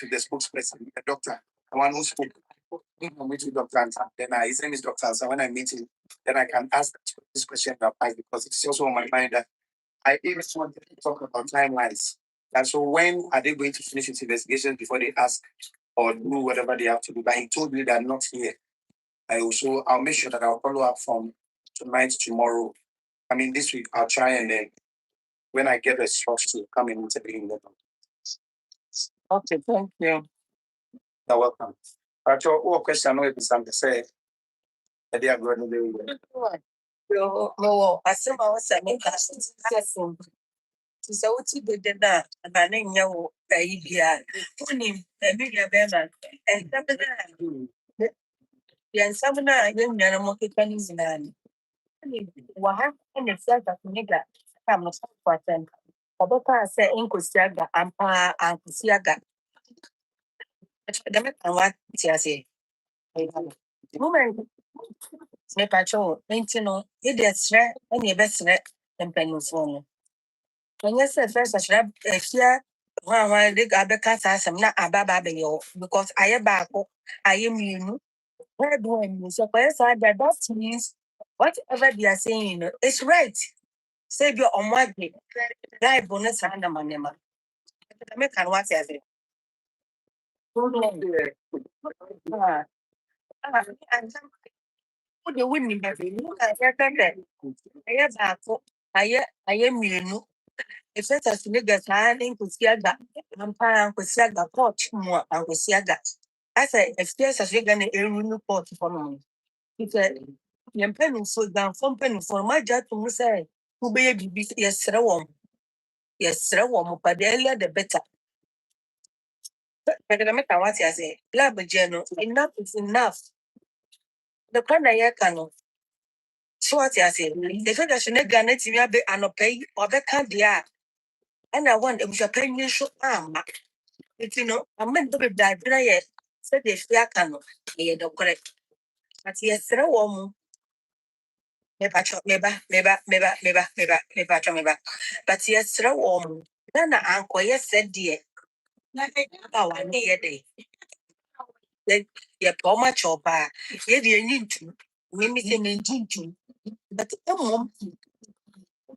with the spokesperson, the doctor, the one who spoke. I meet with Dr. Ansa. Then his name is Dr. Ansa. When I meet him, then I can ask this question because it's also on my mind that I even wanted to talk about timelines. And so when are they going to finish this investigation before they ask or do whatever they have to do? But he told me they're not here. I'll make sure that I'll follow up from tonight, tomorrow. I mean, this week I'll try and then when I get a slot to come and interview them. Okay, thank you. You're welcome. What question I know if something to say. They are going to do No, I said I was a so what you did that, and I didn't know baby. Only a bigger better. And Yan samuna yan na mo kikanis na. Waha and the self that nigga come no for them. Oboka say inkusiaga ampa ankusiaga. The make what say. Woman me patrol, no, it is rare and your best rare than pennies one. When you say first, I should have here. Well, they got the cat as I'm not a baba because I am back. I am you. Where do I mean? So, that means whatever they are saying, it's right. Say you're on what day. Guy bonus and my name. I make an what I say. The winning every look at that. I have back. I am you. If it's a nigga signing to see that, I'm fine with Saga Coach more and with Saga. I say, if there's a figure in a new port for me, he said, you're penning foot down from penning for my job to say, who baby be yes, but the earlier the better. But I make what I say, lab general, enough is enough. The kind I can. So what I say, the fact that you never get it, be an pay or the can't be. And I want them to pay you so it's I'm meant to be that dry. Said if you can, you don't correct. But yes, there are one. Meba, meba. But yes, there are one. Then uncle, yes, said dear. About 1 year day. Then your poor much or bar. Yet you need to. Mimi say, to. But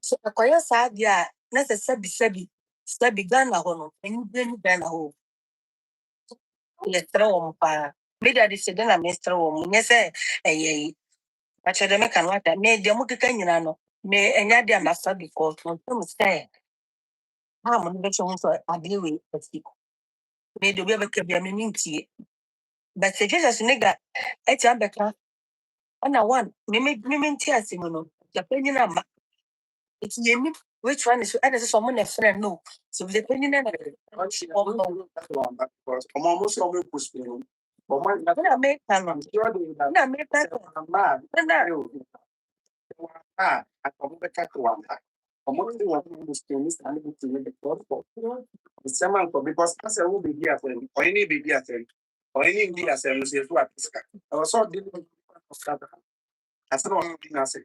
so a quiet side, yeah, not a sabby gun a home, and you didn't gun a home. Yes, throw pa. Maybe I said, then I missed throw. Yes, eh, Actually, the American what that made the Muka no. May and Yadia Master because no say, how many veterans are dealing with people. May the river can be a meaning. But suggest as nigga, it's a better. And I want, me tears, the penny number. It's me. Which one is someone a friend? No. So the penny number. Because I'm almost always pushing. But I make time. I make time. I come back to one. I'm only one who is standing to the gospel. The same because as I will be here or any baby at or any day as I was here to I was so different. I said, I said,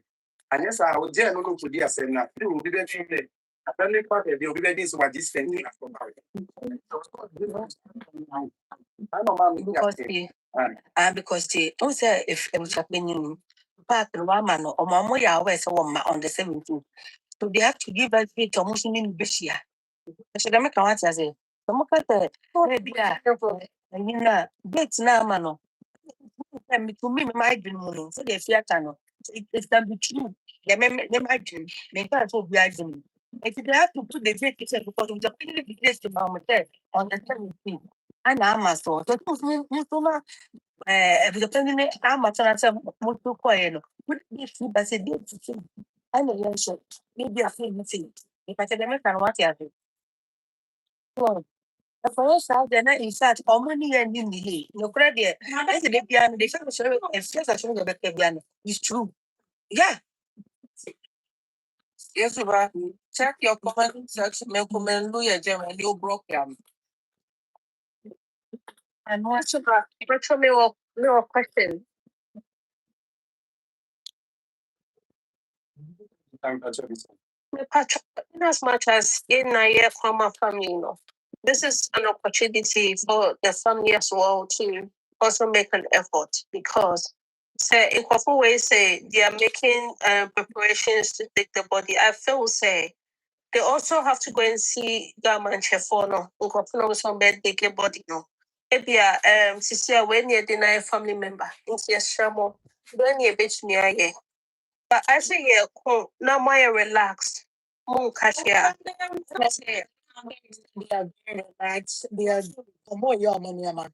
and yes, I would dare not go to the assembly. You will be there. Apparently, part of the obedience what this thing because don't say if it was happening back in one man or Mamma Yahweh on the 17th. So they have to give us a Muslim in Bishia. I should make a watch as a some of the and you know, dates now, mano. To me, my dream, so they fear canoe. It can be true. They might dream, they can't be dreaming. If they have to put the date because of the place to Mama on the 17th. And I'm a so depending how much I said, what to coin. Would be food as a date to see. I know you should maybe a few things. If I said, I can watch it. So, the first out there, in fact, how many years in the day? No credit. I said, the piano, they should show if just a show the piano. It's true. Yeah. Yes, but check your comment section. Make comment, do your gem, and you broke them. And what's about? What's your question? In as much as in a year from a family, this is an opportunity for the family as well to also make an effort because say in Kofi way say they are making preparations to take the body. I feel say they also have to go and see government for no in Kofi no some bed they get body no. Maybe sister when you deny family member into your shamo when you bitch near. But I say, yeah, cool. Now more relaxed. More cashier. They are very relaxed. They are more young man.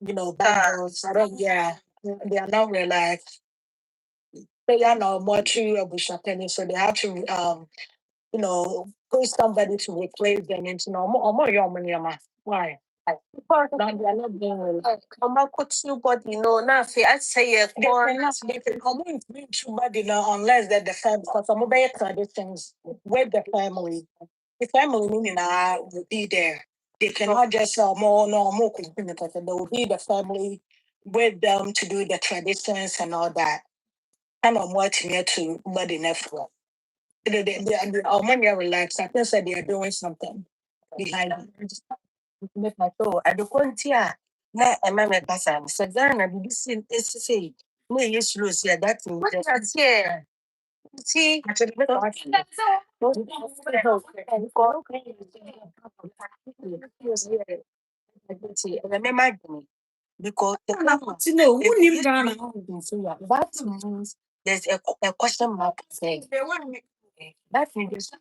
Bangles. Yeah. They are not relaxed. They are now more true Abusua penny, so they have to put somebody to replace them into more young man. Why? Because they are not doing Mama could you body now say I say they can come into body now unless that the family because some of traditions with the family. The family meaning will be there. They cannot just more because there will be the family with them to do the traditions and all that. And I'm watching here to body network. They are money relaxed. I think that they are doing something behind it. Make my thought. I don't want here. Na Emma me pasa. So Ghana BBC is say me yes lose here that thing. That's here. See, remember because who name Ghana? that means there's a question mark there. That means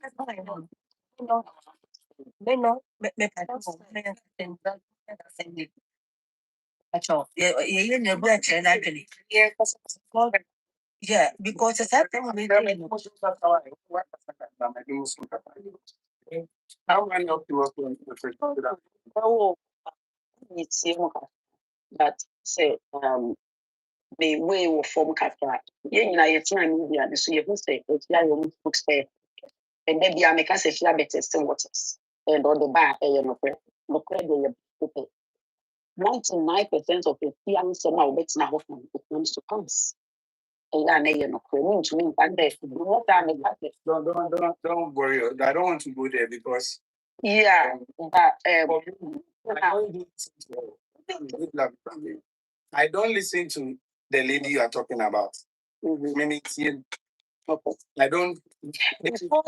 you know, yeah, because it's happening. How many of you are going to the first? Oh, it's that say the way we form Kafra. You know, it's not media, so you say it's your books there. And then the American say she better still waters. And on the back, no prayer, 99% of the young summer bets now it comes to pass. And no prayer to me, and there's no time. Don't worry. I don't want to go there because Yeah, but I don't listen to the lady you are talking about. Meaning, I don't. before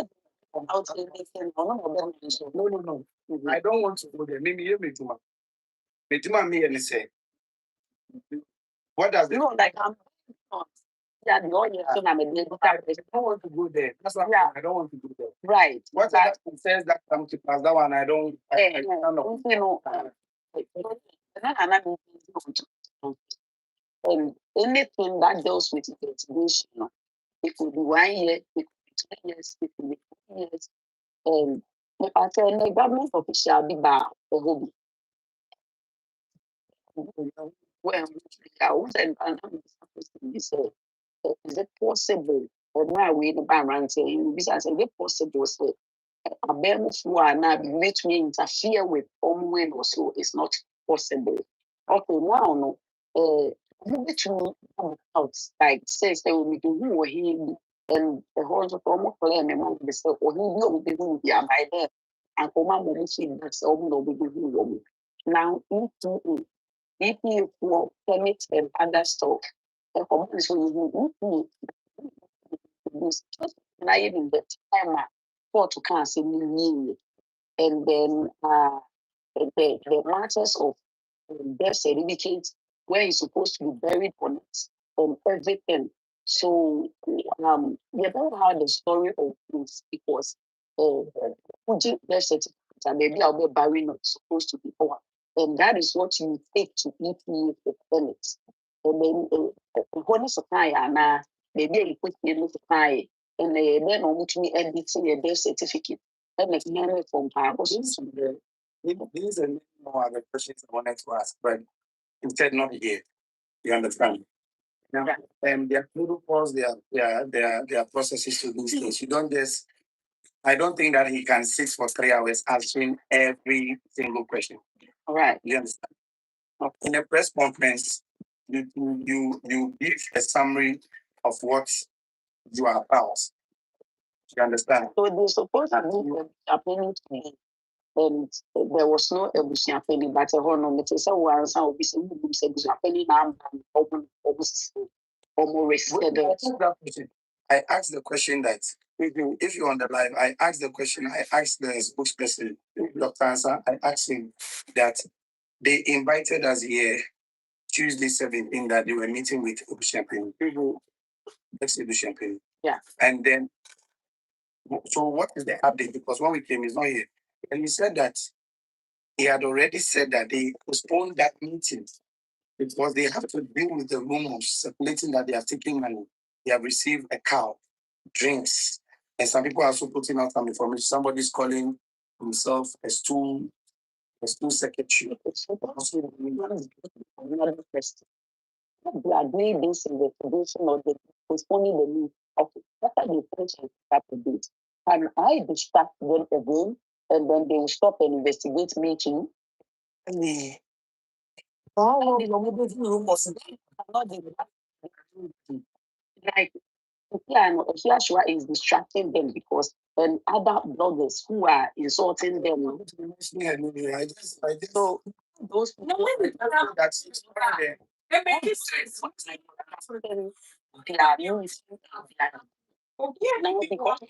out anything, No. I don't want to go there. Maybe you make me and say, what does it? no, like I'm yeah, the audience, so I'm a little I don't want to go there. That's why I don't want to go there. right. What that says that comes to pass, that one I don't. I don't know. You know, anything that deals with litigation, it could be 1 year, it could be 2 years, it could be 4 years. If I tell the government official be back the hobby. Well, I was and is it possible? Or now we the background saying, besides, is it possible? So, a bench one now let me interfere with Omwen or so is not possible. Okay, now no, you bet me out like says they will be doing who he and the whole of almost play me man be so or he will be who be by there and come on with she that's all no be who now if you will permit and other stuff and come on so this not even the time for to cancel me and then the matters of death certificate where he's supposed to be buried on it and everything. So you don't have the story of this because putting death certificate and maybe I'll be buried not supposed to be over. And that is what you take to EPA for permit. And then when it's a fire and maybe you put in the fire and then on which me editing a death certificate. That makes money from power. These are no other questions I wanted to ask, but instead not here. You understand? Now, their protocols, their processes to do things. You don't just. I don't think that he can sit for 3 hours answering every single question. All right. You understand? In a press conference, you give a summary of what you are about. You understand? So they supposed to be happening to me. And there was no Abusua penny, but a honor, it is a one sound be some Abusua penny now, almost I asked the question that if you're on the live, I asked the question, I asked the spokesperson, Dr. Ansa, I asked him that they invited us here Tuesday 17 that they were meeting with Champagne. Champagne. Yeah. And then, so what is the update? Because when we came, he's not here. And he said that he had already said that they postponed that meeting because they have to deal with the rumors circulating that they are taking money. They have received a cow, drinks, and some people are also putting out some information. Somebody's calling himself a stool the school secretary. Also, another question. They are doing this investigation or they postponing the news. Okay, after the question start a bit, can I distract them again and then they will stop and investigate me too? Like, Ofiashua is distracting them because other bloggers who are insulting them. So those people that's they make it sense. They are news. Now because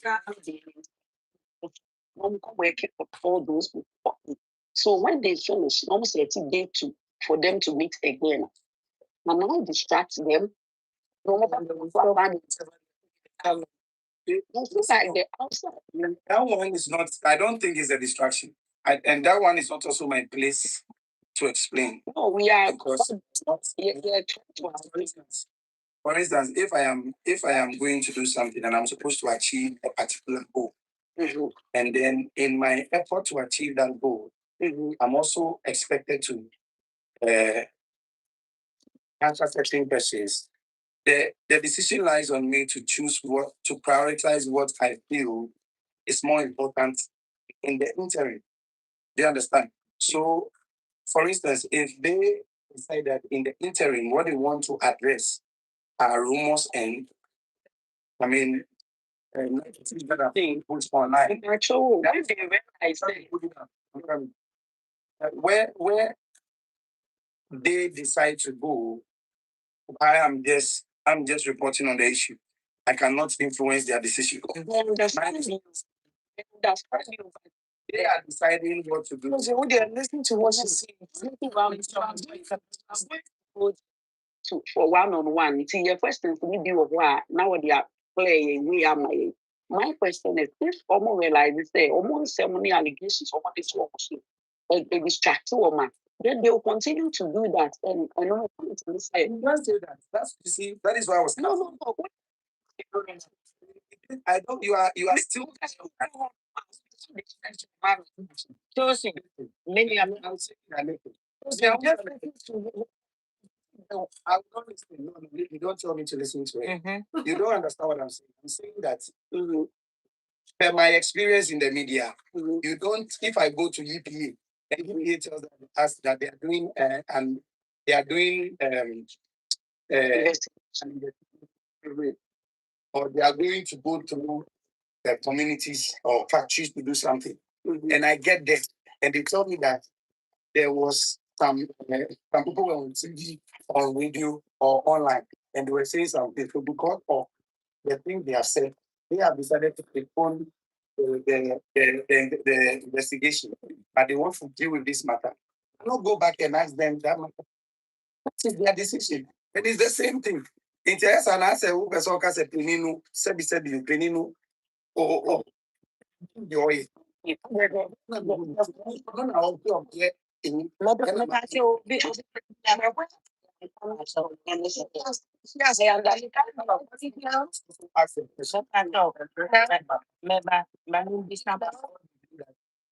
working for all those people. So when they finish, almost a day for them to meet again. And now distract them. That one is not, I don't think it's a distraction. And that one is not also my place to explain. No, we are because for instance, if I am going to do something and I'm supposed to achieve a particular goal, and then in my effort to achieve that goal, I'm also expected to answer certain questions. The decision lies on me to choose to prioritize what I feel is more important in the interim. Do you understand? So, for instance, if they decide that in the interim, what they want to address are rumors and, I mean, things that are being put online. Where they decide to go, I'm just reporting on the issue. I cannot influence their decision. They are deciding what to do. So they are listening to what she's saying. For one-on-one. See, your question to me be of what now they are playing. My question is if almost realize say almost so many allegations of what is wrong, a distract woman, then they will continue to do that. And I know to say don't say that. That's you see, that is why I was no. I don't you are still choosing. Maybe I'm saying no, I will not listen. No, you don't tell me to listen to it. You don't understand what I'm saying. I'm saying that per my experience in the media, you don't. If I go to EPA, and EPA tells us that they are doing and they are doing or they are going to go to the communities or factories to do something, and I get there, and they tell me that there was some people were on TV, on radio, or online, and they were saying something. So because of the thing they have said, they have decided to postpone the investigation, but they want to deal with this matter. I don't go back and ask them that matter. What is their decision? It is the same thing. Interest and I say, who person can say peninu, sabi peninu, or the oil.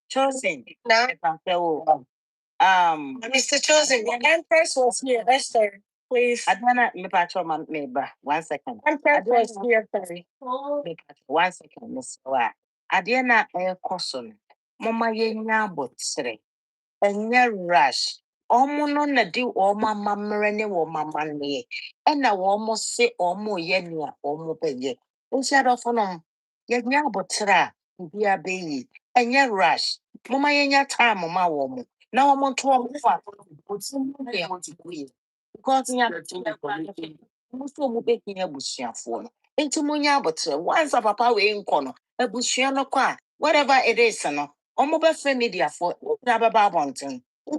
Chosen. Mr. Chosen, the Empress was here. Esther, please. Adana, one second. Empress was here, sorry. 1 second, Miss Wa. Adana, Koson. Mama Yenya Botsre. Enya rush. Omo no na di oma mamre ne wo mama ne. Ena wo mo se omo ye nua omo peye. Nsia do fonom. Yenya Botsra. Bia beyi. Enya rush. Mama yenya time ma wo mo. Na wo mo to wo fa. Because nya mo so mo be kin abusuafo no. Enti mo nya Botsra. Once papa we nko no. Abusua no kwa. Whatever it is no. Omo be fe media for na be ba bonten. Why?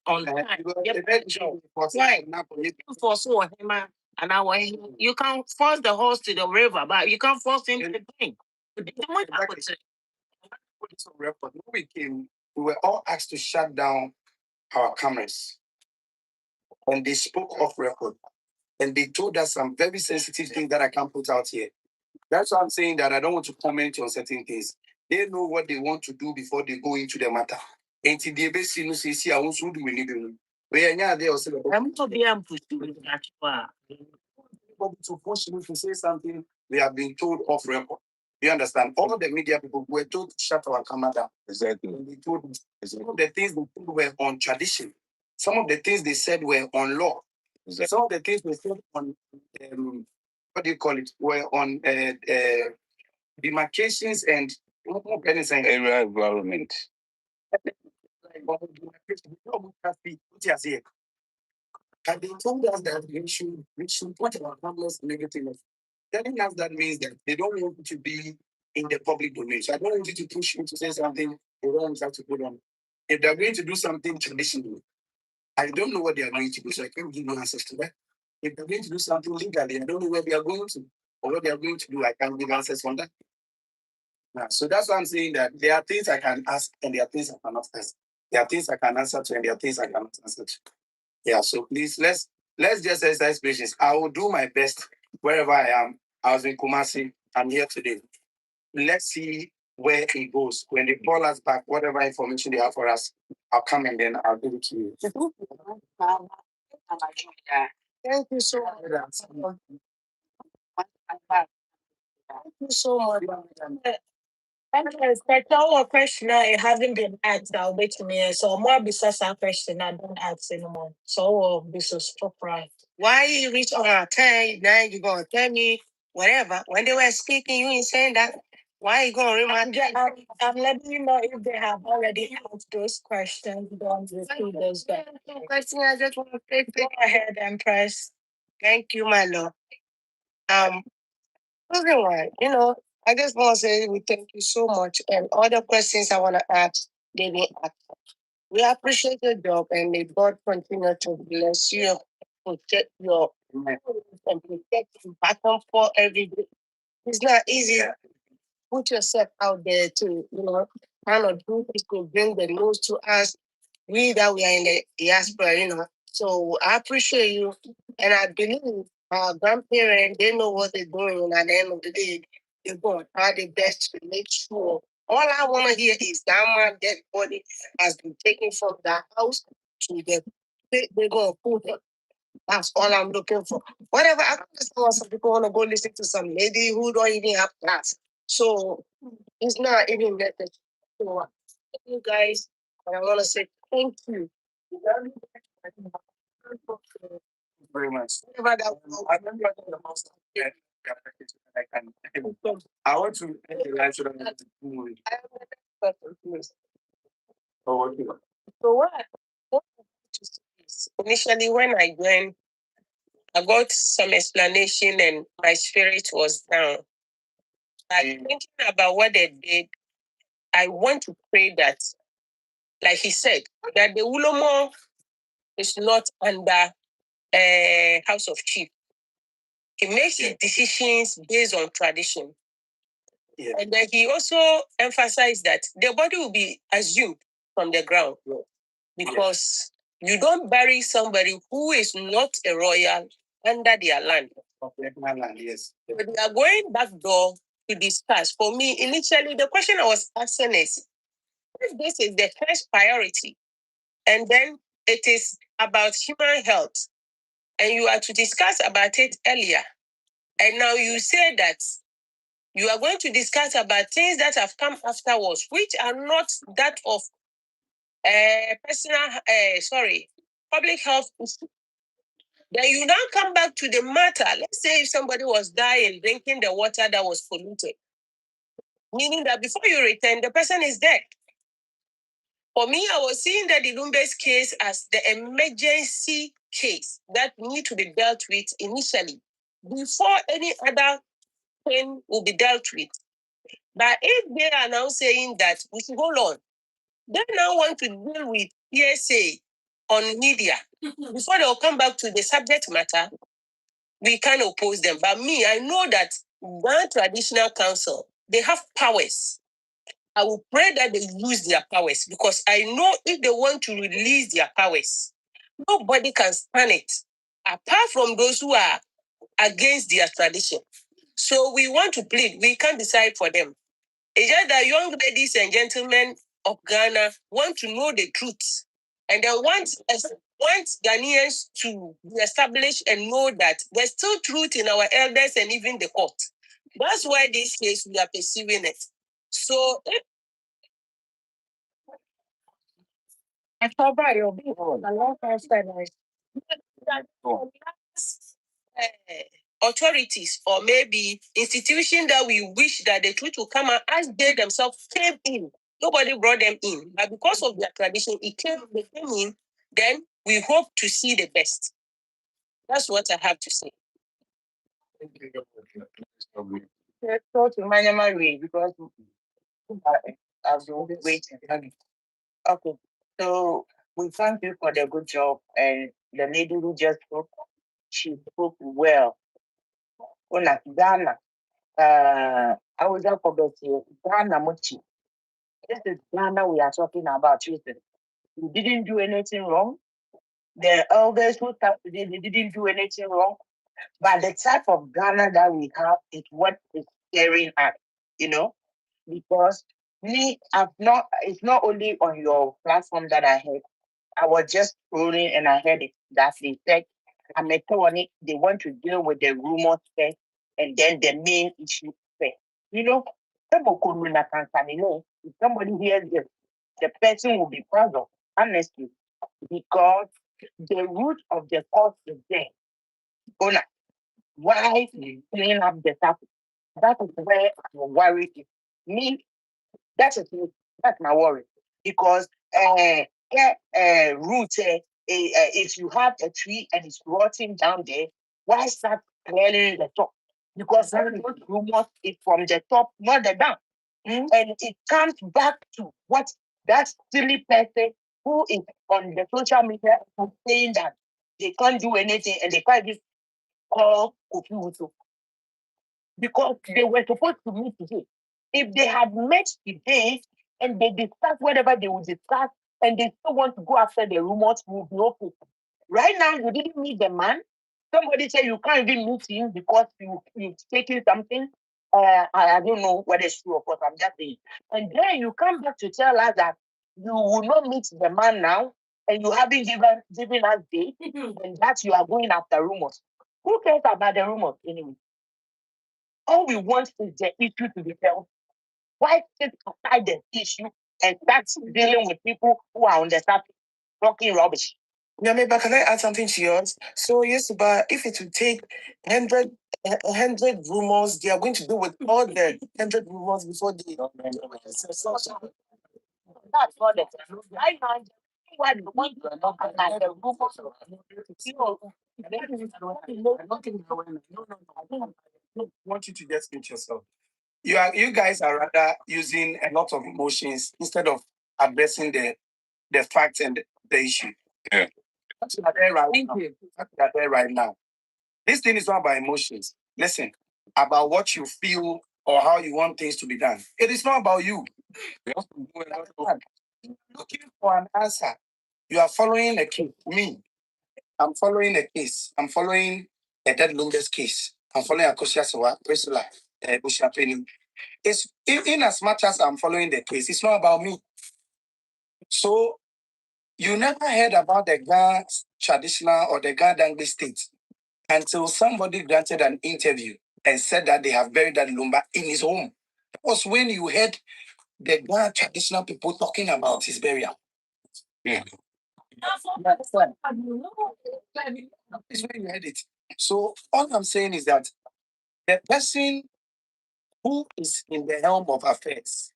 on time. Why? For so him and you can force the horse to the river, but you can't force him to drink. When we came, we were all asked to shut down our cameras. And they spoke off record. And they told us some very sensitive things that I can't put out here. That's why I'm saying that I don't want to comment on certain things. They know what they want to do before they go into the matter. And to the best, you know, see, I want to do anything. We are now there also. I'm to be able to push me to say something we have been told off record. You understand? All the media people were told to shut our camera down. Exactly. And they told us some of the things they told were on tradition. Some of the things they said were on law. Exactly. Some of the things they said on what do you call it? Were on demarcations and area environment. And they told us that we should put our cameras negative. Telling us that means that they don't want you to be in the public domain. So I don't want you to push me to say something they don't have to put on. If they're going to do something traditionally, I don't know what they are going to do, so I can't give you answers to that. If they're going to do something legally, I don't know where they are going to or what they are going to do. I can't give answers on that. Now, so that's why I'm saying that there are things I can ask and there are things I cannot ask. There are things I can answer to and there are things I cannot answer to. Yeah, so please let's just exercise patience. I will do my best wherever I am. I was in Kumasi. I'm here today. Let's see where it goes. When they call us back, whatever information they have for us, I'll come and then I'll give it to you. Thank you so much. Thank you so much. All question I haven't been asked. I'll wait to me. So more besides that question, I don't ask anymore. So this is proper. Why you reach on our time? Now you gonna tell me whatever. When they were speaking, you ain't saying that. Why you gonna remind? I'm letting you know if they have already asked those questions. Don't repeat those back. Question I just want to say. Go ahead, Empress. Thank you, my love. Everyone, I just want to say we thank you so much. And all the questions I want to ask, they will ask. We appreciate your job and may God continue to bless you, protect your and protect you back and forth every day. It's not easy. Put yourself out there to, kind of do this to bring the news to us. We that we are in the diaspora, So I appreciate you. And I believe our grandparents, they know what they're doing. And at the end of the day, they're going to try their best to make sure. All I want to hear is that my dead body has been taken from the house to the they're going to put it. That's all I'm looking for. Whatever, I understand some people want to go listen to some lady who don't even have class. So it's not even that. So, thank you guys. And I want to say thank you. Very much. I want to So what initially when I joined, I got some explanation and my spirit was down. Thinking about what they did, I want to pray that, like he said, that the Ulomo is not under House of Chief. He makes his decisions based on tradition. Yeah. And then he also emphasized that the body will be assumed from the ground because you don't bury somebody who is not a royal under their land. Yes. But we are going back door to discuss. For me, initially, the question I was asking is, if this is the first priority, and then it is about human health, and you are to discuss about it earlier, and now you say that you are going to discuss about things that have come afterwards, which are not that of public health issue. Then you now come back to the matter. Let's say if somebody was dying, drinking the water that was polluted, meaning that before you return, the person is dead. For me, I was seeing Daddy Lumba's case as the emergency case that need to be dealt with initially before any other thing will be dealt with. But if they are now saying that we should hold on, they now want to deal with PSA on media, before they'll come back to the subject matter, we can oppose them. But me, I know that one traditional council, they have powers. I will pray that they use their powers, because I know if they want to release their powers, nobody can stand it, apart from those who are against their tradition. So we want to plead. We can't decide for them. It's just that young ladies and gentlemen of Ghana want to know the truth. And then want Ghanaians to be established and know that there's still truth in our elders and even the court. That's why this case we are pursuing it. So I cover your people. Authorities or maybe institutions that we wish that the truth will come out as they themselves came in. Nobody brought them in. But because of their tradition, they came in, then we hope to see the best. That's what I have to say. Let's go to Manyama because I've been waiting. Okay. So we thank you for the good job. And the lady who just spoke, she spoke well. Ona Ghana. I was up for Ghana Mochi. This is Ghana we are talking about. Tuesday. You didn't do anything wrong. The elders who started today, they didn't do anything wrong. But the type of Ghana that we have is what is scaring us, because it's not only on your platform that I heard. I was just scrolling and I heard it that they said, they want to deal with the rumors first and then the main issue first. If somebody hears this, the person will be puzzled, honestly, because the root of the cause is there. Why clean up the stuff? That is where your worry is. Me, that's my worry. Because if you have a tree and it's rotting down there, why start clearing the top? Because those rumors is from the top, not the down. And it comes back to what that silly person who is on the social media saying that they can't do anything and they can't just call Kofi Owusu. Because they were supposed to meet today. If they had met today and they discuss whatever they would discuss and they still want to go after the rumors, will be okay. Right now, you didn't meet the man. Somebody said you can't even meet him because you've taken something. I don't know whether it's true or not. I'm just saying. And then you come back to tell us that you will not meet the man now and you haven't given us date and that you are going after rumors. Who cares about the rumors anyway? All we want is the issue to be dealt. Why sit aside the issue and start dealing with people who are on the surface talking rubbish? Yeah, maybe can I add something to yours? So yes, but if it would take 100 rumors, they are going to do with all the 100 rumors before they. That's not the right now. What the one you are not about the rumors. I don't want you to just mute yourself. You guys are rather using a lot of emotions instead of addressing the facts and the issue. Yeah. That's what you are there right now. This thing is not about emotions. Listen, about what you feel or how you want things to be done. It is not about you. Looking for an answer. You are following a case. Me, I'm following a case. I'm following a Daddy Lumba's case. I'm following Akosia Sewa, Priscilla, Abusua panin. It's in as much as I'm following the case, it's not about me. So you never heard about the Ghana traditional or the Ghana adangbe state until somebody granted an interview and said that they have buried Daddy Lumba in his home. That was when you heard the Ghana traditional people talking about his burial. Yeah. That's when you heard it. So all I'm saying is that the person who is in the helm of affairs,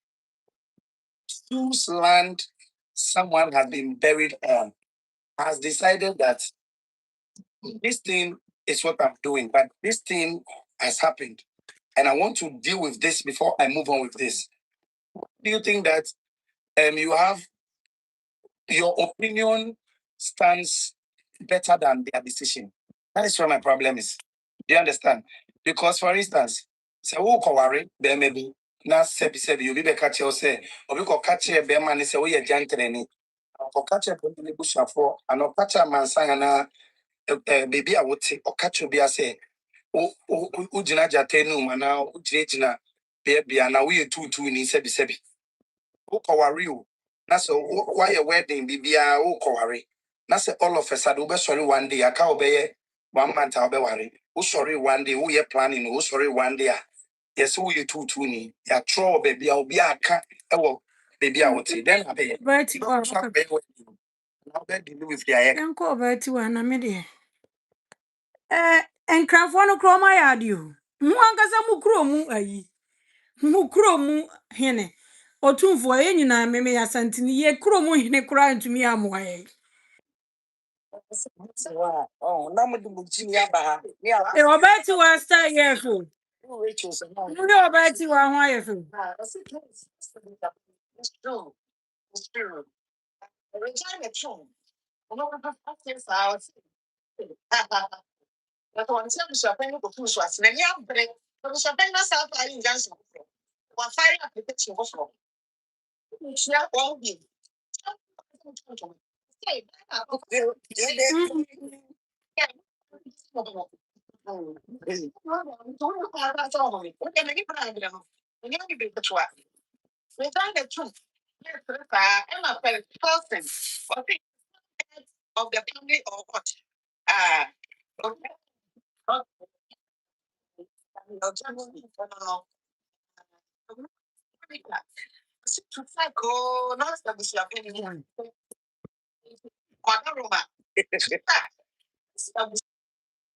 whose land someone has been buried on, has decided that this thing is what I'm doing, but this thing has happened. And I want to deal with this before I move on with this. Do you think that you have your opinion stands better than their decision. That is where my problem is. Do you understand? Because, for instance, say, who worry, there may be, na sebi, you be catch you say, or we go catch a bear man, say, oh, you're gentleman. Or catch a bush for, and or catch a man sang baby, I would say, or catch you be a say, oh, Ujina Jatenu, and now Ujina, baby, and now we are two in sebi. Who worry you? That's why a wedding, Bibia, who worry. That's all of a sudden, we sorry one day, I can't obey 1 month, I'll be worried. Who sorry one day, who you planning, who sorry one day. Yes, who you two ni. Ya throw baby, I'll be a cat. Oh, baby, I would say, then I'll be Bertie or I'll bet you with the egg. Uncle Bertie one a minute. And Crafono chroma yard you. Muangasa mukromu ayi. Mukromu hene. Otumfo ye nyina meme ya santini ye kromu hene kura ntumi amwaye. Oh, no more do Jimmy Abba. E obeti wa star yefu. Rachel's Mune obeti wa hwa yefu. It's true. It's true. Regina Chum. No, that's how that's one time shopping for food was many of them. But shopping myself, I didn't just what fire application was for. It's not all good. Of the family or what? Okay.